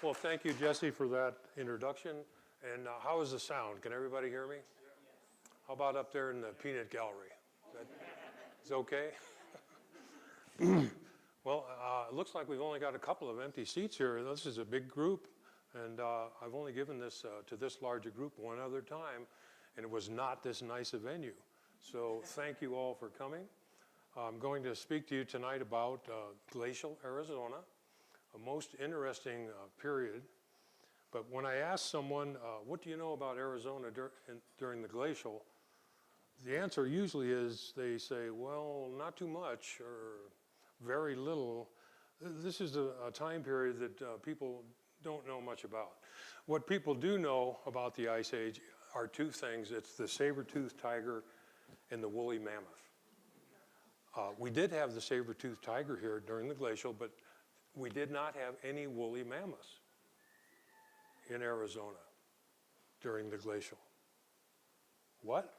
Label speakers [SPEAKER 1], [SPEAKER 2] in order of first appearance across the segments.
[SPEAKER 1] Well, thank you, Jesse, for that introduction. And how is the sound? Can everybody hear me? How about up there in the peanut gallery? Is that okay? Well, it looks like we've only got a couple of empty seats here. This is a big group, and I've only given this to this large a group one other time, and it was not this nice a venue. So thank you all for coming. I'm going to speak to you tonight about glacial Arizona, a most interesting period. But when I ask someone, what do you know about Arizona during the glacial, the answer usually is they say, well, not too much or very little. This is a time period that people don't know much about. What people do know about the Ice Age are two things. It's the saber-toothed tiger and the woolly mammoth. We did have the saber-toothed tiger here during the glacial, but we did not have any woolly mammoths in Arizona during the glacial. What?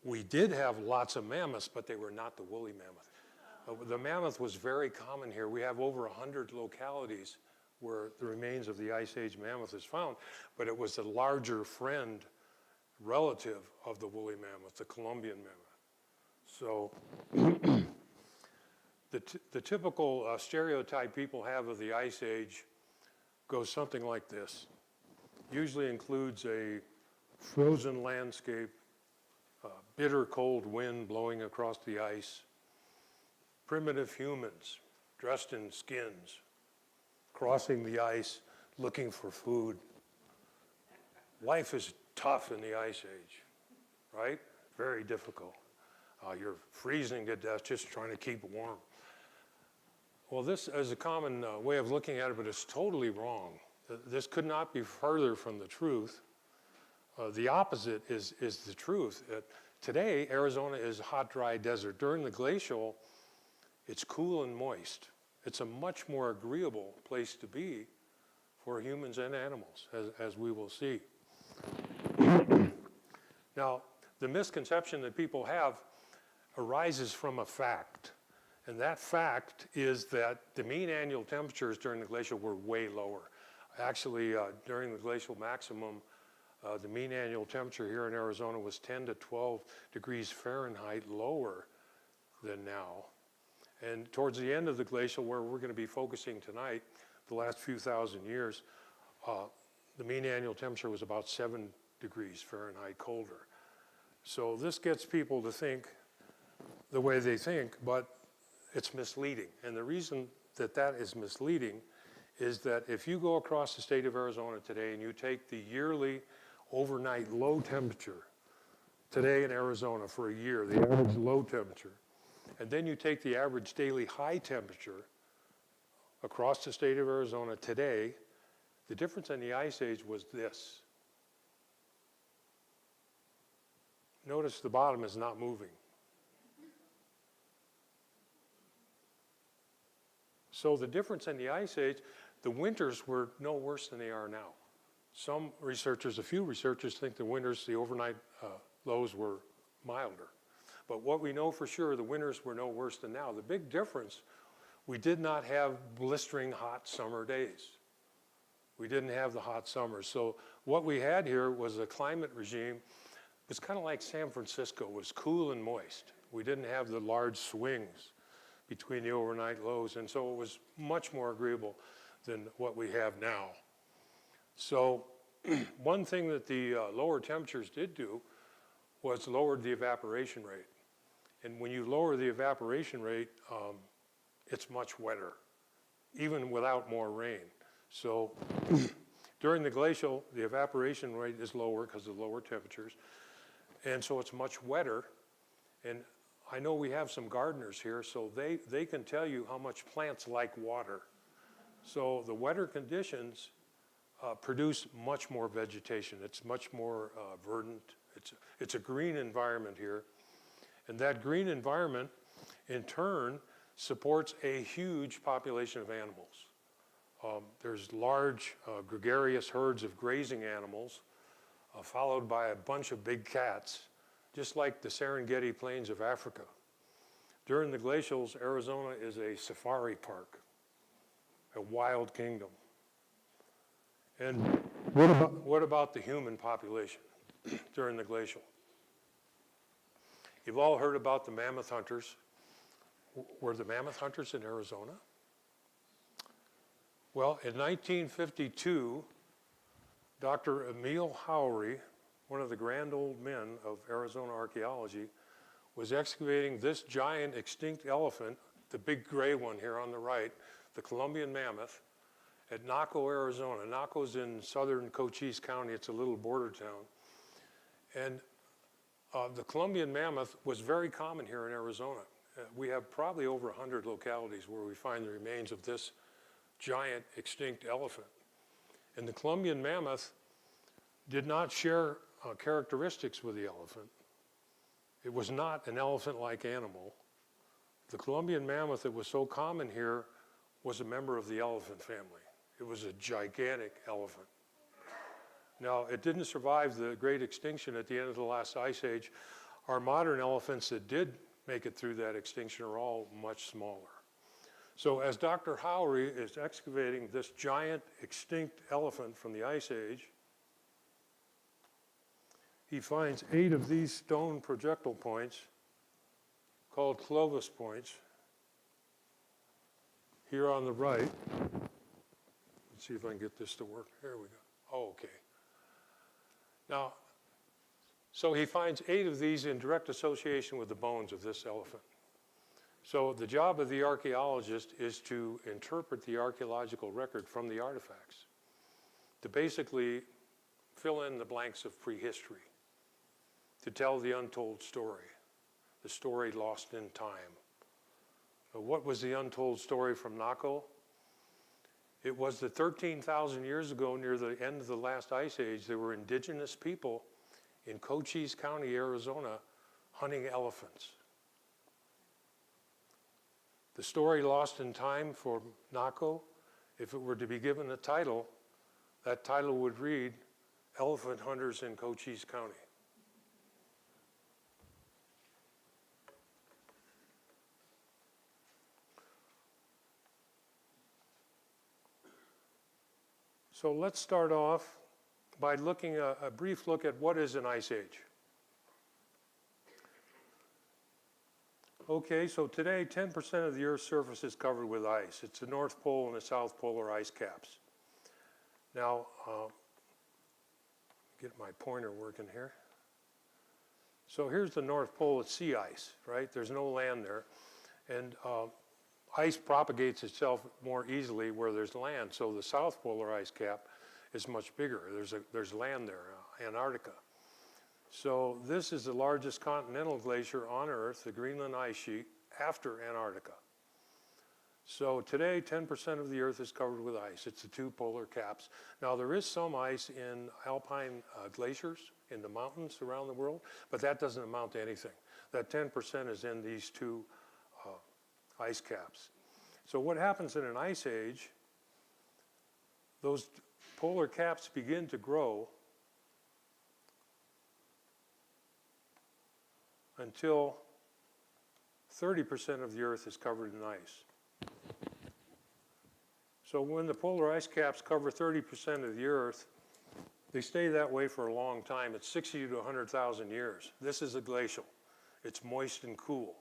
[SPEAKER 1] We did have lots of mammoths, but they were not the woolly mammoth. The mammoth was very common here. We have over 100 localities where the remains of the Ice Age mammoth is found, but it was the larger friend, relative of the woolly mammoth, the Columbian mammoth. So the typical stereotype people have of the Ice Age goes something like this. Usually includes a frozen landscape, bitter cold wind blowing across the ice, primitive humans dressed in skins, crossing the ice, looking for food. Life is tough in the Ice Age, right? Very difficult. You're freezing to death just trying to keep warm. Well, this is a common way of looking at it, but it's totally wrong. This could not be further from the truth. The opposite is the truth. Today, Arizona is a hot, dry desert. During the glacial, it's cool and moist. It's a much more agreeable place to be for humans and animals, as we will see. Now, the misconception that people have arises from a fact. And that fact is that the mean annual temperatures during the glacial were way lower. Actually, during the glacial maximum, the mean annual temperature here in Arizona was 10 to 12 degrees Fahrenheit lower than now. And towards the end of the glacial, where we're going to be focusing tonight, the last few thousand years, the mean annual temperature was about 7 degrees Fahrenheit colder. So this gets people to think the way they think, but it's misleading. And the reason that that is misleading is that if you go across the state of Arizona today and you take the yearly overnight low temperature today in Arizona for a year, the average low temperature, and then you take the average daily high temperature across the state of Arizona today, the difference in the Ice Age was this. Notice the bottom is not moving. So the difference in the Ice Age, the winters were no worse than they are now. Some researchers, a few researchers, think the winters, the overnight lows were milder. But what we know for sure, the winters were no worse than now. The big difference, we did not have blistering hot summer days. We didn't have the hot summers. So what we had here was a climate regime. It was kind of like San Francisco. It was cool and moist. We didn't have the large swings between the overnight lows, and so it was much more agreeable than what we have now. So one thing that the lower temperatures did do was lowered the evaporation rate. And when you lower the evaporation rate, it's much wetter, even without more rain. So during the glacial, the evaporation rate is lower because of lower temperatures, and so it's much wetter. And I know we have some gardeners here, so they can tell you how much plants like water. So the wetter conditions produce much more vegetation. It's much more verdant. It's a green environment here. And that green environment, in turn, supports a huge population of animals. There's large gregarious herds of grazing animals, followed by a bunch of big cats, just like the Serengeti plains of Africa. During the glacials, Arizona is a safari park. a wild kingdom. And what about the human population during the glacial? You've all heard about the mammoth hunters. Were the mammoth hunters in Arizona? Well, in 1952, Dr. Emil Howry, one of the grand old men of Arizona archaeology, was excavating this giant extinct elephant, the big gray one here on the right, the Columbian Mammoth, at Naco, Arizona. Naco's in southern Cochise County. It's a little border town. And the Columbian Mammoth was very common here in Arizona. We have probably over 100 localities where we find the remains of this giant extinct elephant. And the Columbian Mammoth did not share characteristics with the elephant. It was not an elephant-like animal. The Columbian Mammoth that was so common here was a member of the elephant family. It was a gigantic elephant. Now, it didn't survive the great extinction at the end of the last ice age. Our modern elephants that did make it through that extinction are all much smaller. So as Dr. Howry is excavating this giant extinct elephant from the ice age, he finds 8 of these stone projectile points called Clovis points here on the right. Let's see if I can get this to work. Here we go. Oh, okay. Now, so he finds 8 of these in direct association with the bones of this elephant. So the job of the archaeologist is to interpret the archaeological record from the artifacts, to basically fill in the blanks of prehistory, to tell the untold story, the story lost in time. What was the untold story from Naco? It was that 13,000 years ago, near the end of the last ice age, there were indigenous people in Cochise County, Arizona, hunting elephants. The story lost in time for Naco, if it were to be given a title, that title would read, Elephant Hunters in Cochise County. So let's start off by looking a brief look at what is an ice age. Okay, so today 10% of the Earth's surface is covered with ice. It's the North Pole and the South Polar ice caps. Now, get my pointer working here. So here's the North Pole, it's sea ice, right? There's no land there. And ice propagates itself more easily where there's land. So the South Polar ice cap is much bigger. There's land there, Antarctica. So this is the largest continental glacier on Earth, the Greenland ice sheet, after Antarctica. So today, 10% of the Earth is covered with ice. It's the 2 polar caps. Now there is some ice in alpine glaciers in the mountains around the world, but that doesn't amount to anything. That 10% is in these 2 ice caps. So what happens in an ice age, those polar caps begin to grow until 30% of the Earth is covered in ice. So when the polar ice caps cover 30% of the Earth, they stay that way for a long time. It's 60 to 100,000 years. This is a glacial. It's moist and cool.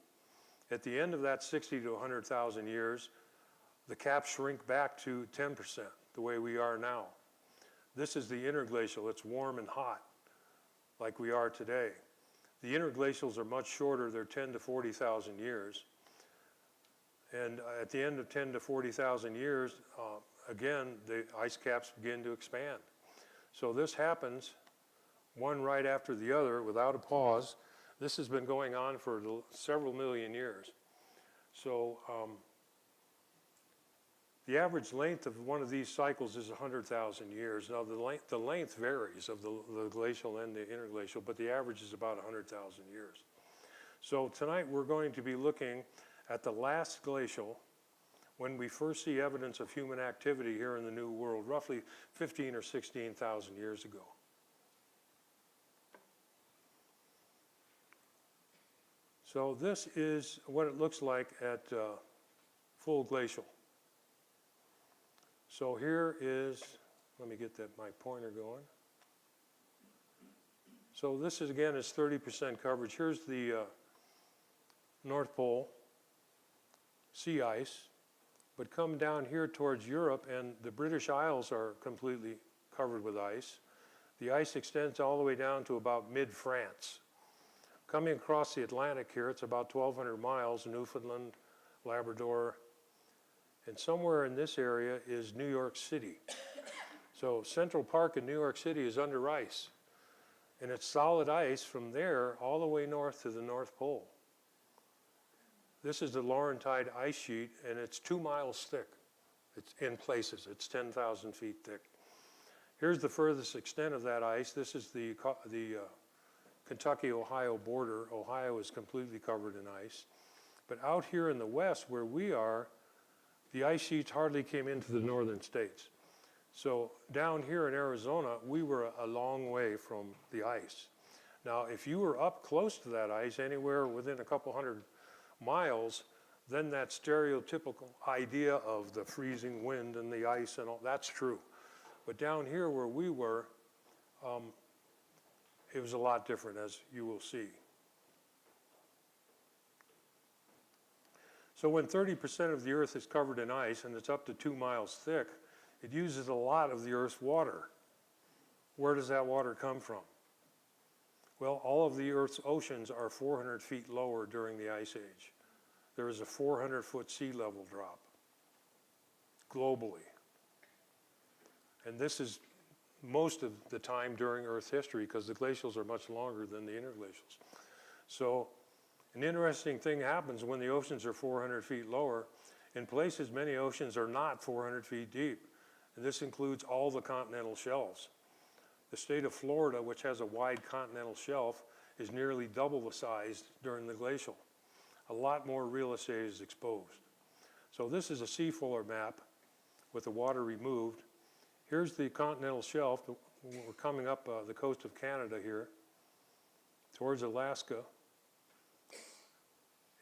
[SPEAKER 1] At the end of that 60 to 100,000 years, the caps shrink back to 10%, the way we are now. This is the interglacial. It's warm and hot, like we are today. The interglacials are much shorter. They're 10 to 40,000 years. And at the end of 10 to 40,000 years, again, the ice caps begin to expand. So this happens one right after the other without a pause. This has been going on for several million years. So the average length of one of these cycles is 100,000 years. Now the length varies of the glacial and the interglacial, but the average is about 100,000 years. So tonight we're going to be looking at the last glacial, when we first see evidence of human activity here in the New World, roughly 15 or 16,000 years ago. So this is what it looks like at full glacial. So here is, let me get my pointer going. So this is, again, is 30% coverage. Here's the North Pole sea ice. But come down here towards Europe, and the British Isles are completely covered with ice. The ice extends all the way down to about mid-France. Coming across the Atlantic here, it's about 1,200 miles, Newfoundland, Labrador, and somewhere in this area is New York City. So Central Park in New York City is under ice. And it's solid ice from there all the way north to the North Pole. This is the Laurentide ice sheet, and it's 2 miles thick. It's in places, it's 10,000 feet thick. Here's the furthest extent of that ice. This is the Kentucky-Ohio border. Ohio is completely covered in ice. But out here in the west where we are, the ice sheets hardly came into the northern states. So down here in Arizona, we were a long way from the ice. Now, if you were up close to that ice, anywhere within a couple hundred miles, then that stereotypical idea of the freezing wind and the ice and all, that's true. But down here where we were, it was a lot different, as you will see. So when 30% of the Earth is covered in ice and it's up to 2 miles thick, it uses a lot of the Earth's water. Where does that water come from? Well, all of the Earth's oceans are 400 feet lower during the Ice Age. There is a 400-foot sea level drop globally. And this is most of the time during Earth history because the glacials are much longer than the interglacials. So an interesting thing happens when the oceans are 400 feet lower. In places, many oceans are not 400 feet deep. And this includes all the continental shelves. The state of Florida, which has a wide continental shelf, is nearly double the size during the glacial. A lot more real estate is exposed. So this is a seafloor map with the water removed. Here's the continental shelf. We're coming up the coast of Canada here towards Alaska.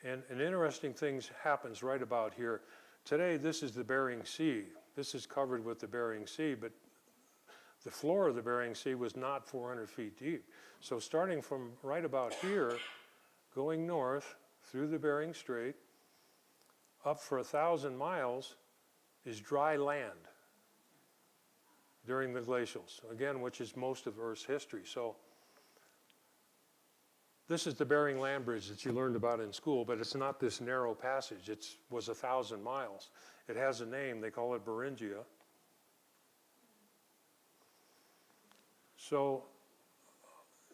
[SPEAKER 1] And an interesting thing happens right about here. Today, this is the Bering Sea. This is covered with the Bering Sea, but the floor of the Bering Sea was not 400 feet deep. So starting from right about here, going north through the Bering Strait, up for 1,000 miles is dry land during the glacials, again, which is most of Earth's history. So this is the Bering Land Bridge that you learned about in school, but it's not this narrow passage. It was 1,000 miles. It has a name. They call it Beringia. So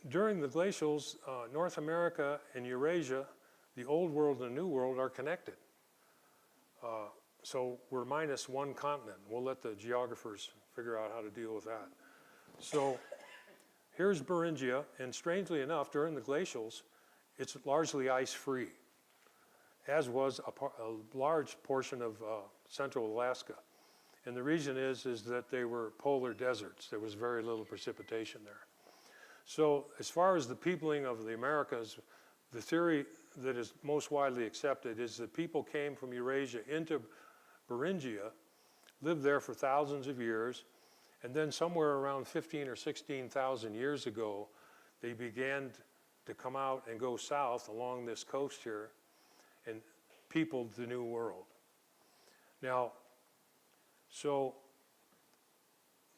[SPEAKER 1] during the glacials, North America and Eurasia, the old world and the new world are connected. So we're minus one continent. We'll let the geographers figure out how to deal with that. So here's Beringia, and strangely enough, during the glacials, it's largely ice-free, as was a large portion of central Alaska. And the reason is that they were polar deserts. There was very little precipitation there. So as far as the peopling of the Americas, the theory that is most widely accepted is that people came from Eurasia into Beringia, lived there for thousands of years, and then somewhere around 15 or 16,000 years ago, they began to come out and go south along this coast here and peopled the New World. Now, so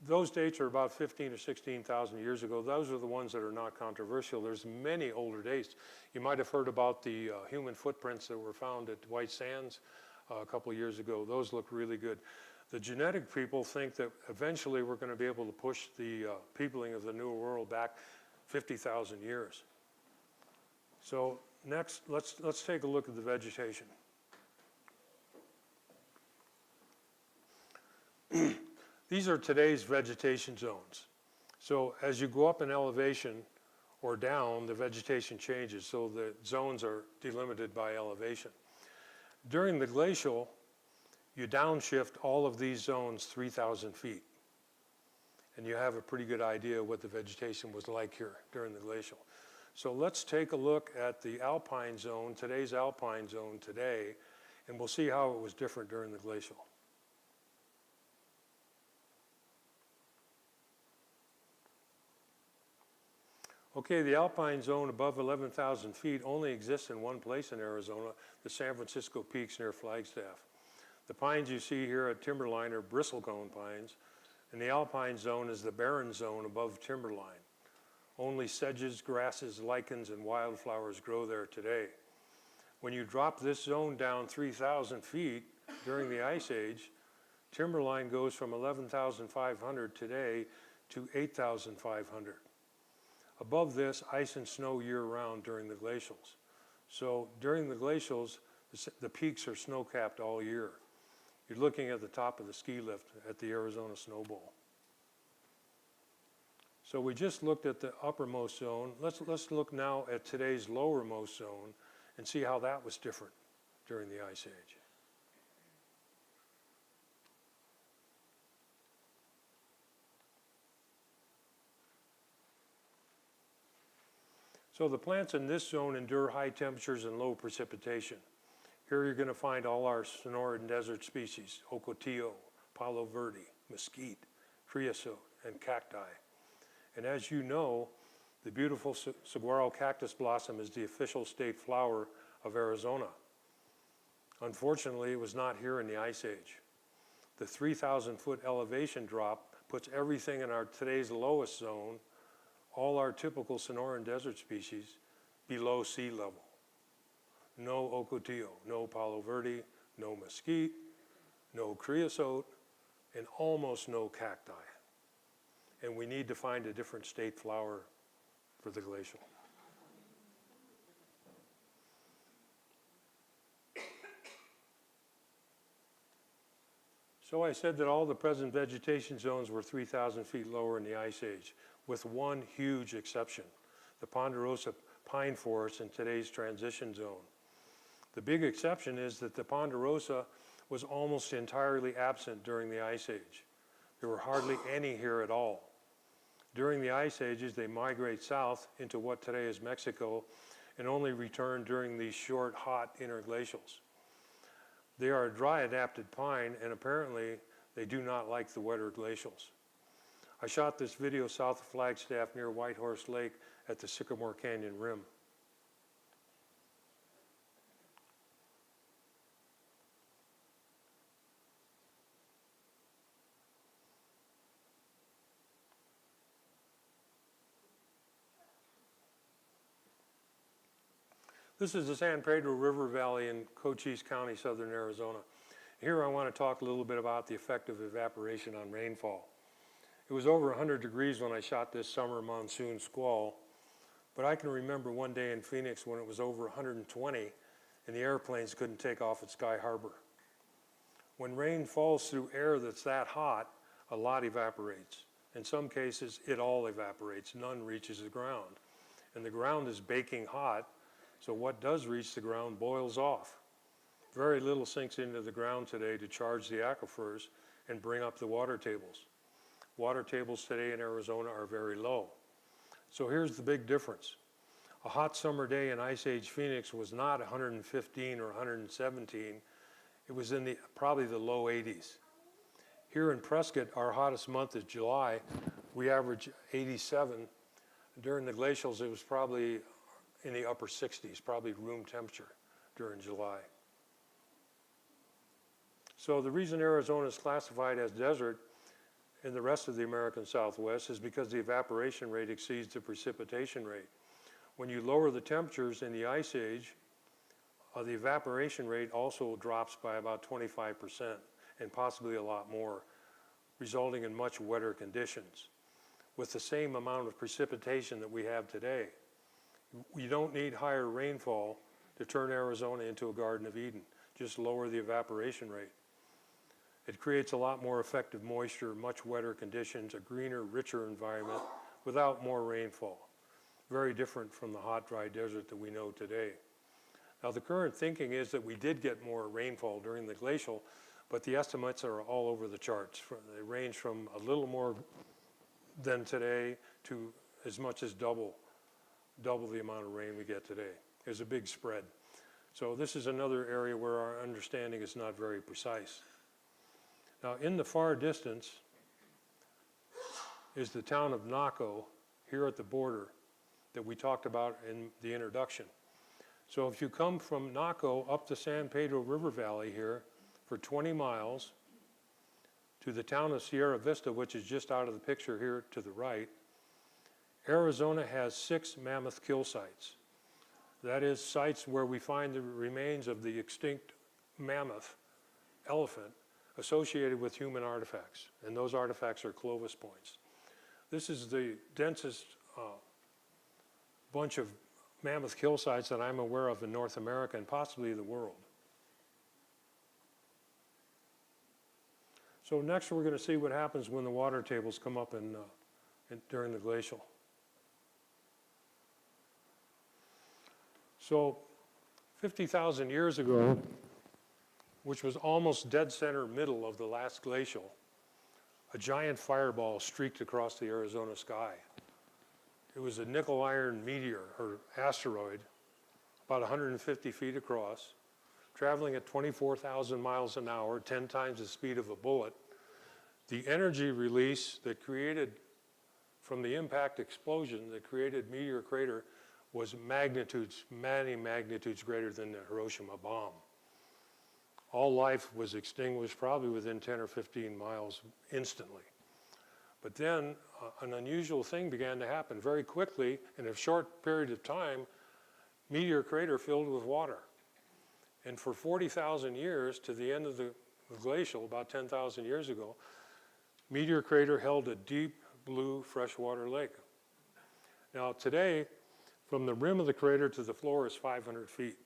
[SPEAKER 1] those dates are about 15 or 16,000 years ago. Those are the ones that are not controversial. There's many older dates. You might have heard about the human footprints that were found at White Sands a couple of years ago. Those look really good. The genetic people think that eventually we're going to be able to push the peopling of the New World back 50,000 years. So next, let's take a look at the vegetation. These are today's vegetation zones. So as you go up in elevation or down, the vegetation changes. So the zones are delimited by elevation. During the glacial, you downshift all of these zones 3,000 feet. And you have a pretty good idea what the vegetation was like here during the glacial. So let's take a look at the alpine zone, today's alpine zone today, and we'll see how it was different during the glacial. Okay, the alpine zone above 11,000 feet only exists in one place in Arizona, the San Francisco Peaks near Flagstaff. The pines you see here at Timberline are bristlecone pines, and the alpine zone is the barren zone above Timberline. Only sedges, grasses, lichens, and wildflowers grow there today. When you drop this zone down 3,000 feet during the Ice Age, Timberline goes from 11,500 today to 8,500. Above this, ice and snow year-round during the glacials. So during the glacials, the peaks are snow-capped all year. You're looking at the top of the ski lift at the Arizona Snow Bowl. So we just looked at the uppermost zone. Let's look now at today's lowermost zone and see how that was different during the Ice Age. So the plants in this zone endure high temperatures and low precipitation. Here you're going to find all our Sonoran desert species: ocotillo, palo verde, mesquite, creosote, and cacti. And as you know, the beautiful saguaro cactus blossom is the official state flower of Arizona. Unfortunately, it was not here in the Ice Age. The 3,000-foot elevation drop puts everything in our today's lowest zone, all our typical Sonoran desert species, below sea level. No ocotillo, no palo verde, no mesquite, no creosote, and almost no cacti. And we need to find a different state flower for the glacial. So I said that all the present vegetation zones were 3,000 feet lower in the Ice Age, with one huge exception: the ponderosa pine forest in today's transition zone. The big exception is that the ponderosa was almost entirely absent during the Ice Age. There were hardly any here at all. During the Ice Ages, they migrate south into what today is Mexico and only return during these short, hot interglacials. They are a dry adapted pine, and apparently they do not like the wetter glacials. I shot this video south of Flagstaff near Whitehorse Lake at the Sycamore Canyon rim. This is the San Pedro River Valley in Cochise County, southern Arizona. Here I want to talk a little bit about the effect of evaporation on rainfall. It was over 100 degrees when I shot this summer monsoon squall, but I can remember one day in Phoenix when it was over 120 and the airplanes couldn't take off at Sky Harbor. When rain falls through air that's that hot, a lot evaporates. In some cases, it all evaporates. None reaches the ground. And the ground is baking hot, so what does reach the ground boils off. Very little sinks into the ground today to charge the aquifers and bring up the water tables. Water tables today in Arizona are very low. So here's the big difference. A hot summer day in Ice Age Phoenix was not 115 or 117. It was in probably the low 80s. Here in Prescott, our hottest month is July. We average 87. During the glacials, it was probably in the upper 60s, probably room temperature during July. So the reason Arizona is classified as desert in the rest of the American Southwest is because the evaporation rate exceeds the precipitation rate. When you lower the temperatures in the Ice Age, the evaporation rate also drops by about 25% and possibly a lot more, resulting in much wetter conditions with the same amount of precipitation that we have today. You don't need higher rainfall to turn Arizona into a Garden of Eden. Just lower the evaporation rate. It creates a lot more effective moisture, much wetter conditions, a greener, richer environment without more rainfall. Very different from the hot, dry desert that we know today. Now, the current thinking is that we did get more rainfall during the glacial, but the estimates are all over the charts. They range from a little more than today to as much as double the amount of rain we get today. There's a big spread. So this is another area where our understanding is not very precise. Now, in the far distance is the town of Naco, here at the border. that we talked about in the introduction. So if you come from Naco up the San Pedro River Valley here for 20 miles to the town of Sierra Vista, which is just out of the picture here to the right, Arizona has 6 mammoth kill sites. That is sites where we find the remains of the extinct mammoth elephant associated with human artifacts, and those artifacts are Clovis points. This is the densest bunch of mammoth kill sites that I'm aware of in North America and possibly the world. So next we're going to see what happens when the water tables come up during the glacial. So 50,000 years ago, which was almost dead center middle of the last glacial, a giant fireball streaked across the Arizona sky. It was a nickel iron meteor or asteroid, about 150 feet across, traveling at 24,000 miles an hour, 10 times the speed of a bullet. The energy release that created from the impact explosion that created Meteor Crater was magnitudes, many magnitudes greater than the Hiroshima bomb. All life was extinguished probably within 10 or 15 miles instantly. But then an unusual thing began to happen. Very quickly, in a short period of time, Meteor Crater filled with water. And for 40,000 years, to the end of the glacial, about 10,000 years ago, Meteor Crater held a deep blue freshwater lake. Now today, from the rim of the crater to the floor is 500 feet.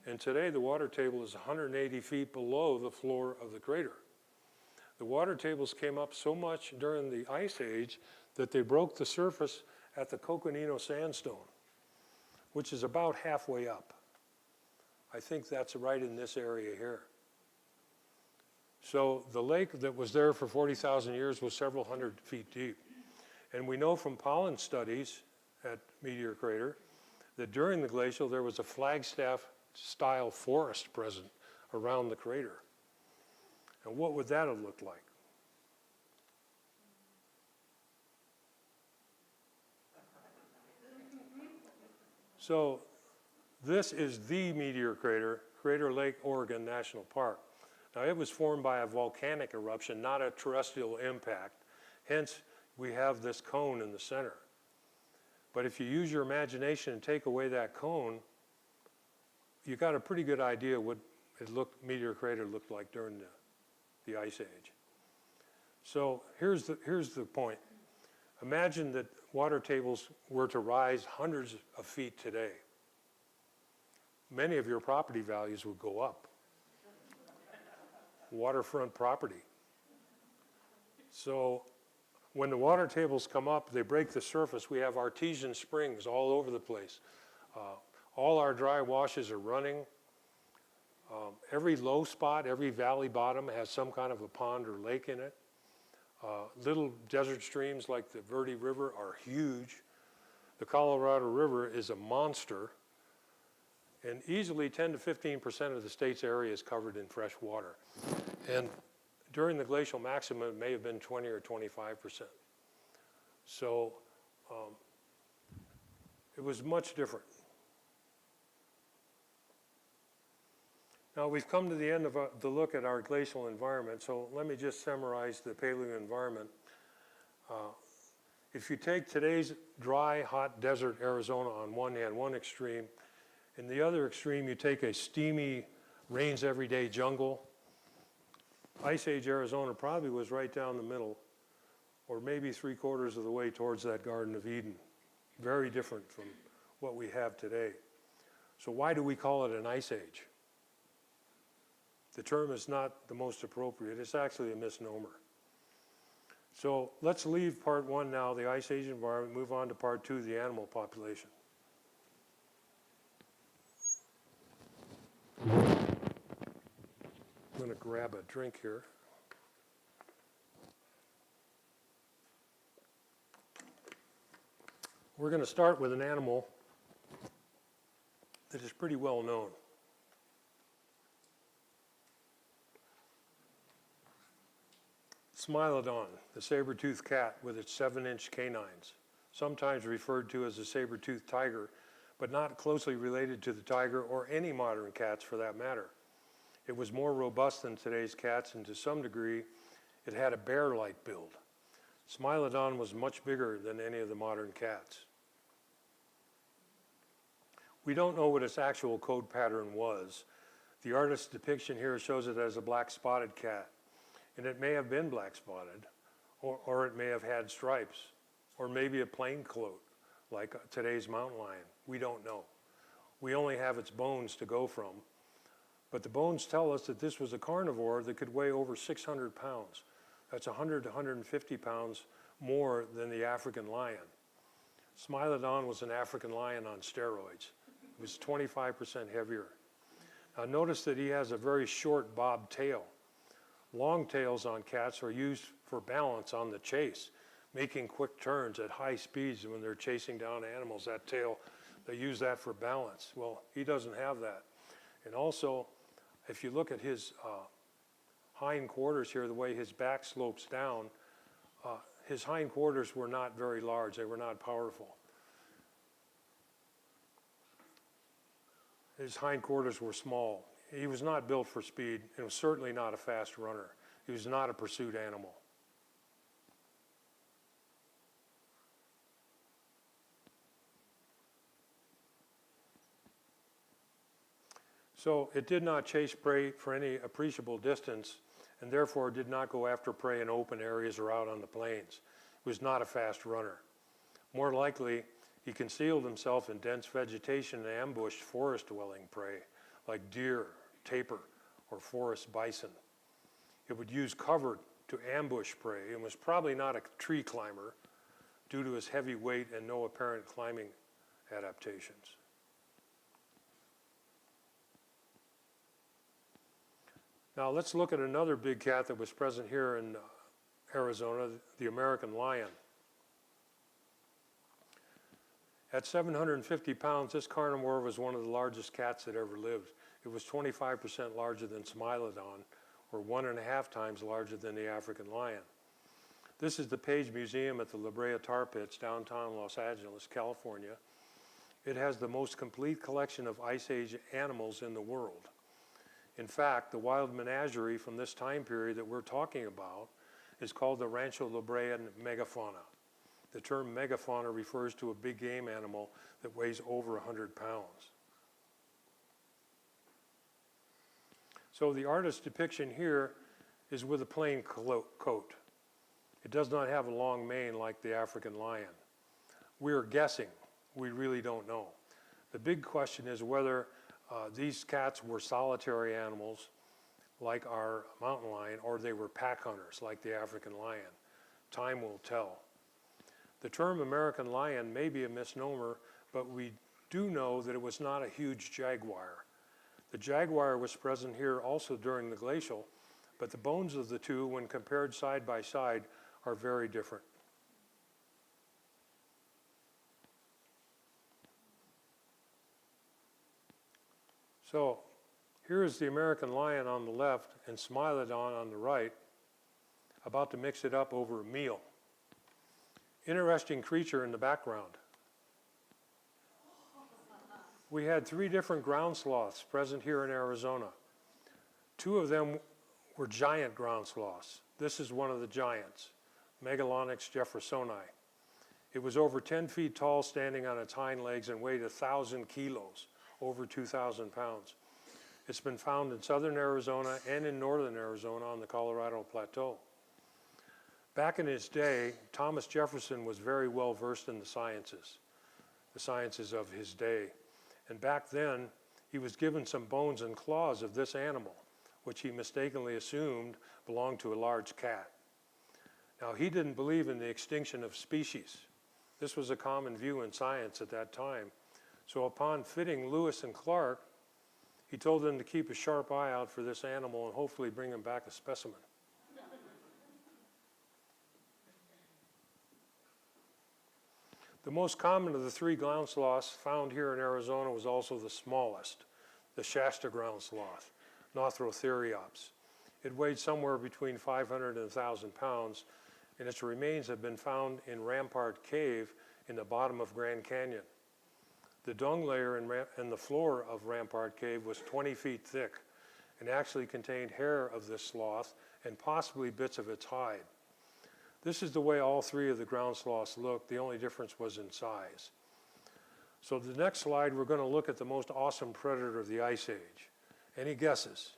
[SPEAKER 1] And today the water table is 180 feet below the floor of the crater. The water tables came up so much during the Ice Age that they broke the surface at the Coconino Sandstone, which is about halfway up. I think that's right in this area here. So the lake that was there for 40,000 years was several hundred feet deep. And we know from pollen studies at Meteor Crater that during the glacial there was a Flagstaff-style forest present around the crater. And what would that have looked like? So this is the Meteor Crater, Crater Lake, Oregon National Park. Now it was formed by a volcanic eruption, not a terrestrial impact. Hence, we have this cone in the center. But if you use your imagination and take away that cone, you got a pretty good idea what Meteor Crater looked like during the Ice Age. So here's the point. Imagine that water tables were to rise hundreds of feet today. Many of your property values would go up. Waterfront property. So when the water tables come up, they break the surface. We have artesian springs all over the place. All our dry washes are running. Every low spot, every valley bottom has some kind of a pond or lake in it. Little desert streams like the Verde River are huge. The Colorado River is a monster. And easily 10 to 15% of the state's area is covered in fresh water. And during the glacial maximum, it may have been 20 or 25%. So it was much different. Now we've come to the end of the look at our glacial environment, so let me just summarize the paleo environment. If you take today's dry, hot desert Arizona on one hand, one extreme, in the other extreme you take a steamy, rains every day jungle, Ice Age Arizona probably was right down the middle, or maybe 3/4 of the way towards that Garden of Eden. Very different from what we have today. So why do we call it an Ice Age? The term is not the most appropriate. It's actually a misnomer. So let's leave part one now, the Ice Age environment, move on to part two, the animal population. I'm going to grab a drink here. We're going to start with an animal that is pretty well known. Smilodon, the saber-toothed cat with its 7-inch canines. sometimes referred to as a saber-toothed tiger, but not closely related to the tiger or any modern cats for that matter. It was more robust than today's cats, and to some degree, it had a bear-like build. Smilodon was much bigger than any of the modern cats. We don't know what its actual coat pattern was. The artist's depiction here shows it as a black spotted cat, and it may have been black spotted, or it may have had stripes, or maybe a plain coat, like today's mountain lion. We don't know. We only have its bones to go from, but the bones tell us that this was a carnivore that could weigh over 600 pounds. That's 100 to 150 pounds more than the African lion. Smilodon was an African lion on steroids. It was 25% heavier. Now notice that he has a very short bob tail. Long tails on cats are used for balance on the chase, making quick turns at high speeds when they're chasing down animals. That tail, they use that for balance. Well, he doesn't have that. And also, if you look at his hind quarters here, the way his back slopes down, his hind quarters were not very large. They were not powerful. His hind quarters were small. He was not built for speed, and was certainly not a fast runner. He was not a pursuit animal. So it did not chase prey for any appreciable distance, and therefore did not go after prey in open areas or out on the plains. It was not a fast runner. More likely, he concealed himself in dense vegetation and ambushed forest-dwelling prey, like deer, tapir, or forest bison. It would use cover to ambush prey and was probably not a tree climber due to his heavy weight and no apparent climbing adaptations. Now let's look at another big cat that was present here in Arizona, the American lion. At 750 pounds, this carnivore was one of the largest cats that ever lived. It was 25% larger than Smilodon, or 1.5 times larger than the African lion. This is the Page Museum at the La Brea Tar Pits, downtown Los Angeles, California. It has the most complete collection of Ice Age animals in the world. In fact, the wild menagerie from this time period that we're talking about is called the Rancholabrean megafauna. The term megafauna refers to a big game animal that weighs over 100 pounds. So the artist's depiction here is with a plain coat. It does not have a long mane like the African lion. We're guessing. We really don't know. The big question is whether these cats were solitary animals like our mountain lion, or they were pack hunters like the African lion. Time will tell. The term American lion may be a misnomer, but we do know that it was not a huge jaguar. The jaguar was present here also during the glacial, but the bones of the two, when compared side by side, are very different. So here is the American lion on the left and Smilodon on the right, about to mix it up over a meal. Interesting creature in the background. We had 3 different ground sloths present here in Arizona. 2 of them were giant ground sloths. This is one of the giants, Megalonyx jeffersoni. It was over 10 feet tall, standing on its hind legs, and weighed 1,000 kilos, over 2,000 pounds. It's been found in southern Arizona and in northern Arizona on the Colorado Plateau. Back in his day, Thomas Jefferson was very well versed in the sciences of his day. And back then, he was given some bones and claws of this animal, which he mistakenly assumed belonged to a large cat. Now, he didn't believe in the extinction of species. This was a common view in science at that time. So upon fitting Lewis and Clark, he told them to keep a sharp eye out for this animal and hopefully bring him back a specimen. The most common of the 3 ground sloths found here in Arizona was also the smallest, the Shasta ground sloth, Nothrotheriops. It weighed somewhere between 500 and 1,000 pounds, and its remains have been found in Rampart Cave in the bottom of Grand Canyon. The dung layer in the floor of Rampart Cave was 20 feet thick and actually contained hair of this sloth and possibly bits of its hide. This is the way all three of the ground sloths looked. The only difference was in size. So the next slide, we're going to look at the most awesome predator of the Ice Age. Any guesses?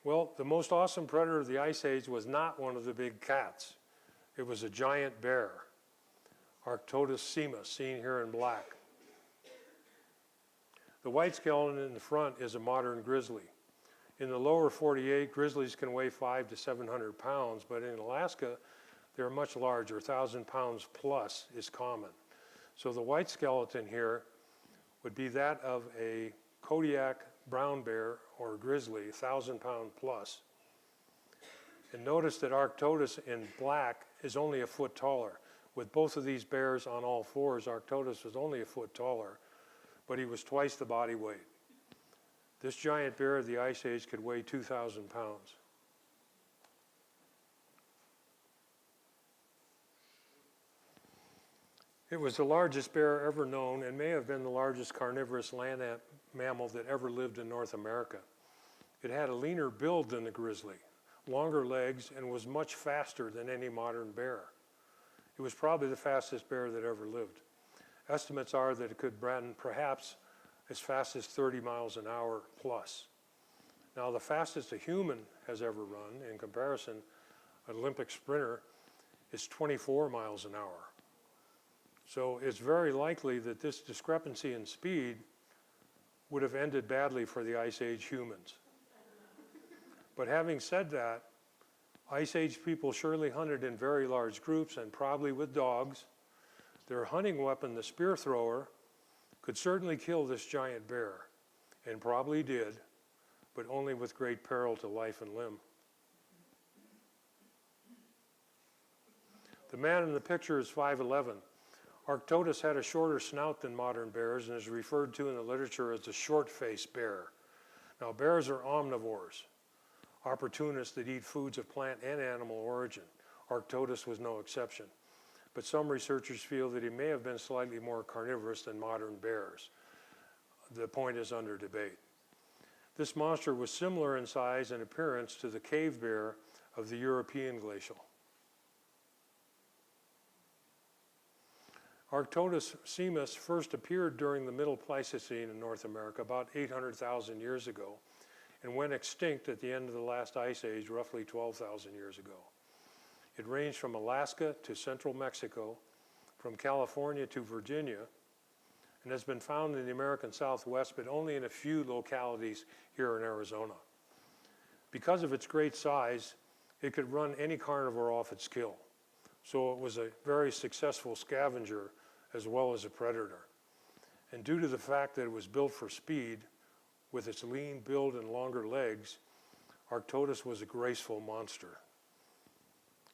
[SPEAKER 1] Well, the most awesome predator of the Ice Age was not one of the big cats. It was a giant bear, Arctodus simus, seen here in black. The white skeleton in the front is a modern grizzly. In the lower 48, grizzlies can weigh 500 to 700 pounds, but in Alaska, they're much larger. 1,000 pounds plus is common. So the white skeleton here would be that of a Kodiak brown bear or grizzly, 1,000 pound plus. And notice that Arctodus in black is only a foot taller. With both of these bears on all fours, Arctodus was only a foot taller, but he was twice the body weight. This giant bear of the Ice Age could weigh 2,000 pounds. It was the largest bear ever known and may have been the largest carnivorous land mammal that ever lived in North America. It had a leaner build than the grizzly, longer legs, and was much faster than any modern bear. It was probably the fastest bear that ever lived. Estimates are that it could run perhaps as fast as 30 miles an hour plus. Now, the fastest a human has ever run, in comparison, an Olympic sprinter, is 24 miles an hour. So it's very likely that this discrepancy in speed would have ended badly for the Ice Age humans. But having said that, Ice Age people surely hunted in very large groups and probably with dogs. Their hunting weapon, the spear thrower, could certainly kill this giant bear, and probably did, but only with great peril to life and limb. The man in the picture is 5'11". Arctodus had a shorter snout than modern bears and is referred to in the literature as the short-faced bear. Now, bears are omnivores, opportunists that eat foods of plant and animal origin. Arctodus was no exception. But some researchers feel that he may have been slightly more carnivorous than modern bears. The point is under debate. This monster was similar in size and appearance to the cave bear of the European glacial. Arctodus simus first appeared during the Middle Pleistocene in North America about 800,000 years ago and went extinct at the end of the last ice age roughly 12,000 years ago. It ranged from Alaska to central Mexico, from California to Virginia, and has been found in the American Southwest, but only in a few localities here in Arizona. Because of its great size, it could run any carnivore off its kill. So it was a very successful scavenger as well as a predator. And due to the fact that it was built for speed, with its lean build and longer legs, Arctodus was a graceful monster.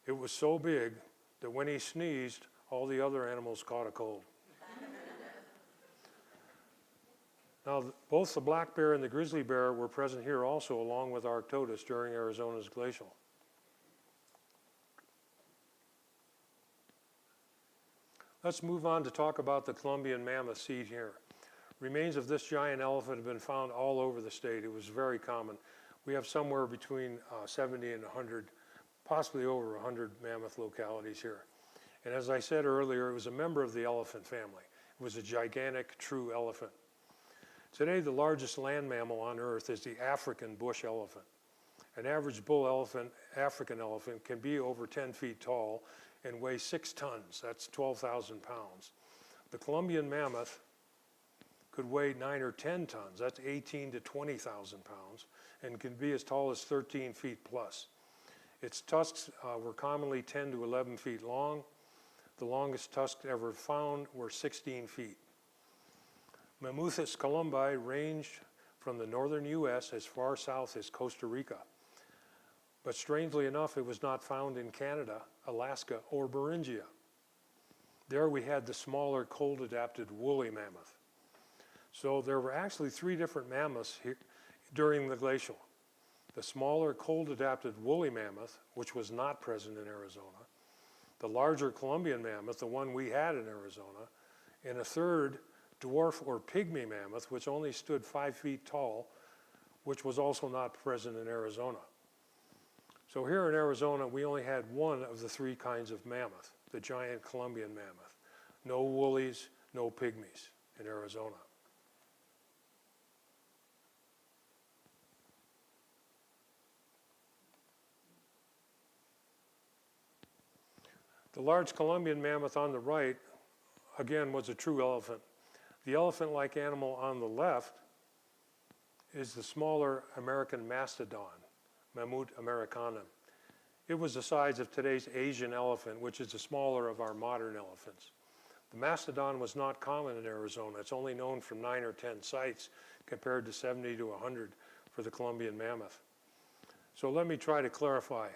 [SPEAKER 1] It was so big that when he sneezed, all the other animals caught a cold. Now, both the black bear and the grizzly bear were present here also, along with Arctodus during Arizona's glacial. Let's move on to talk about the Columbian Mammoth seen here. Remains of this giant elephant have been found all over the state. It was very common. We have somewhere between 70 and 100, possibly over 100 mammoth localities here. And as I said earlier, it was a member of the elephant family. It was a gigantic, true elephant. Today, the largest land mammal on Earth is the African bush elephant. An average bull elephant, African elephant, can be over 10 feet tall and weigh 6 tons. That's 12,000 pounds. The Columbian mammoth could weigh 9 or 10 tons. That's 18 to 20,000 pounds, and can be as tall as 13 feet plus. Its tusks were commonly 10 to 11 feet long. The longest tusks ever found were 16 feet. Mammuthus columbi ranged from the northern U.S. as far south as Costa Rica. But strangely enough, it was not found in Canada, Alaska, or Beringia. There we had the smaller, cold-adapted woolly mammoth. So there were actually 3 different mammoths here during the glacial. the smaller cold-adapted woolly mammoth, which was not present in Arizona, the larger Columbian mammoth, the one we had in Arizona, and a third dwarf or pygmy mammoth, which only stood 5 feet tall, which was also not present in Arizona. So here in Arizona, we only had one of the 3 kinds of mammoth, the giant Columbian mammoth. No woolies, no pygmies in Arizona. The large Columbian mammoth on the right, again, was a true elephant. The elephant-like animal on the left is the smaller American mastodon, Mammut americanum. It was the size of today's Asian elephant, which is the smaller of our modern elephants. The mastodon was not common in Arizona. It's only known from 9 or 10 sites compared to 70 to 100 for the Columbian mammoth. So let me try to clarify.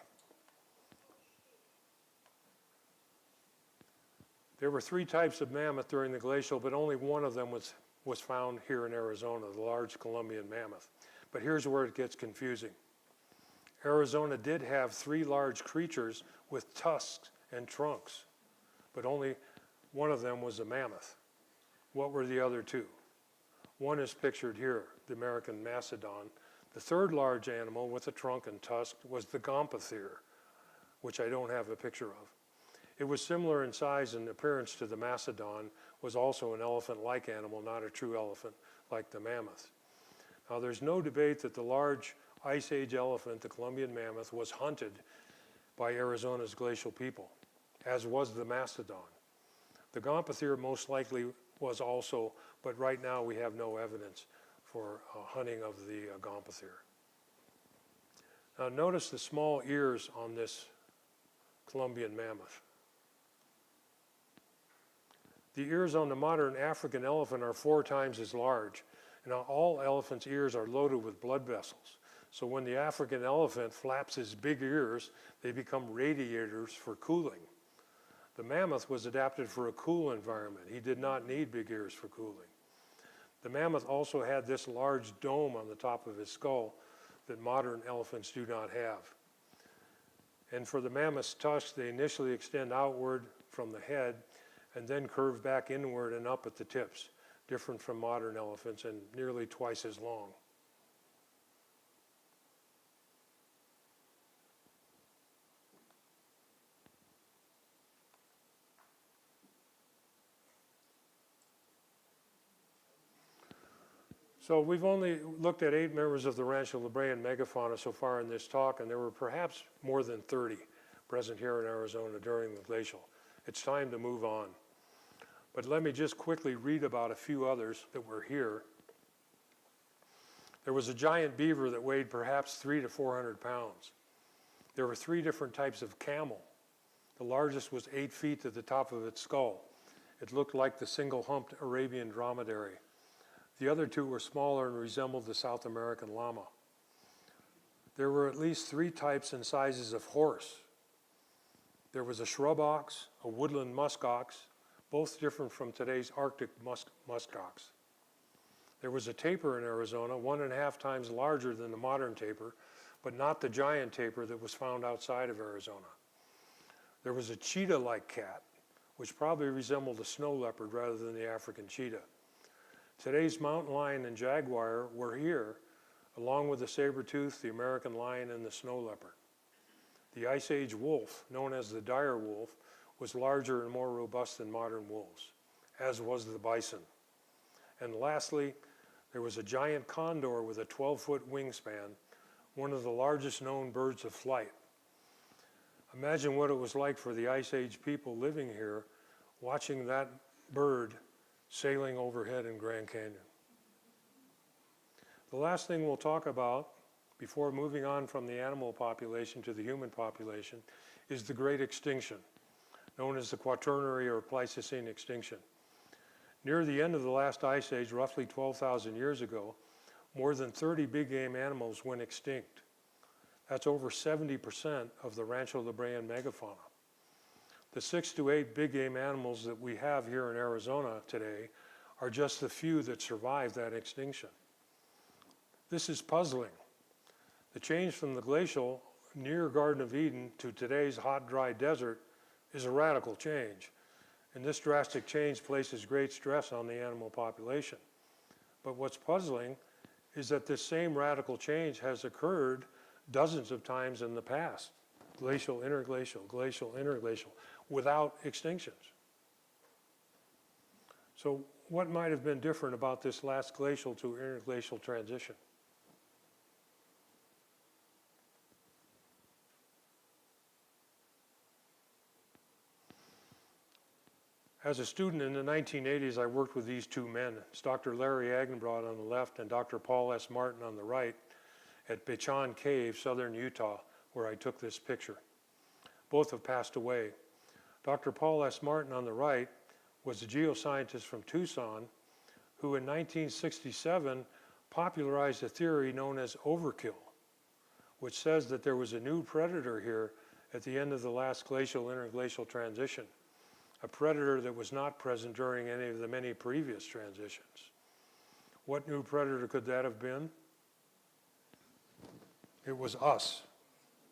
[SPEAKER 1] There were 3 types of mammoth during the glacial, but only one of them was found here in Arizona, the large Columbian mammoth. But here's where it gets confusing. Arizona did have 3 large creatures with tusks and trunks, but only one of them was a mammoth. What were the other 2? One is pictured here, the American mastodon. The third large animal with a trunk and tusk was the gomphotherium, which I don't have a picture of. It was similar in size and appearance to the mastodon, was also an elephant-like animal, not a true elephant like the mammoth. Now there's no debate that the large Ice Age elephant, the Columbian mammoth, was hunted by Arizona's glacial people, as was the mastodon. The gomphotherium most likely was also, but right now we have no evidence for hunting of the gomphotherium. Now notice the small ears on this Columbian mammoth. The ears on the modern African elephant are 4 times as large. Now all elephants' ears are loaded with blood vessels. So when the African elephant flaps his big ears, they become radiators for cooling. The mammoth was adapted for a cool environment. He did not need big ears for cooling. The mammoth also had this large dome on the top of his skull that modern elephants do not have. And for the mammoth's tusks, they initially extend outward from the head and then curve back inward and up at the tips, different from modern elephants and nearly twice as long. So we've only looked at 8 members of the Rancho La Brea megafauna so far in this talk, and there were perhaps more than 30 present here in Arizona during the glacial. It's time to move on. But let me just quickly read about a few others that were here. There was a giant beaver that weighed perhaps 300 to 400 pounds. There were 3 different types of camel. The largest was 8 feet to the top of its skull. It looked like the single-humped Arabian dromedary. The other 2 were smaller and resembled the South American llama. There were at least 3 types and sizes of horse. There was a shrub ox, a woodland musk ox, both different from today's Arctic musk ox. There was a tapir in Arizona, 1.5 times larger than the modern tapir, but not the giant tapir that was found outside of Arizona. There was a cheetah-like cat, which probably resembled a snow leopard rather than the African cheetah. Today's mountain lion and jaguar were here, along with the saber-tooth, the American lion, and the snow leopard. The Ice Age wolf, known as the dire wolf, was larger and more robust than modern wolves, as was the bison. And lastly, there was a giant condor with a 12-foot wingspan, one of the largest known birds of flight. Imagine what it was like for the Ice Age people living here, watching that bird sailing overhead in Grand Canyon. The last thing we'll talk about before moving on from the animal population to the human population is the Great Extinction, known as the Quaternary or Pleistocene extinction. Near the end of the last ice age, roughly 12,000 years ago, more than 30 big game animals went extinct. That's over 70% of the Rancho La Brea megafauna. The 6 to 8 big game animals that we have here in Arizona today are just the few that survived that extinction. This is puzzling. The change from the glacial near Garden of Eden to today's hot, dry desert is a radical change. And this drastic change places great stress on the animal population. But what's puzzling is that this same radical change has occurred dozens of times in the past. Glacial, interglacial, glacial, interglacial, without extinctions. So what might have been different about this last glacial to interglacial transition? As a student in the 1980s, I worked with these two men. It's Dr. Larry Agenbrod on the left and Dr. Paul S. Martin on the right at Bechan Cave, southern Utah, where I took this picture. Both have passed away. Dr. Paul S. Martin on the right was a geoscientist from Tucson who in 1967 popularized a theory known as overkill, which says that there was a new predator here at the end of the last glacial-interglacial transition, a predator that was not present during any of the many previous transitions. What new predator could that have been? It was us,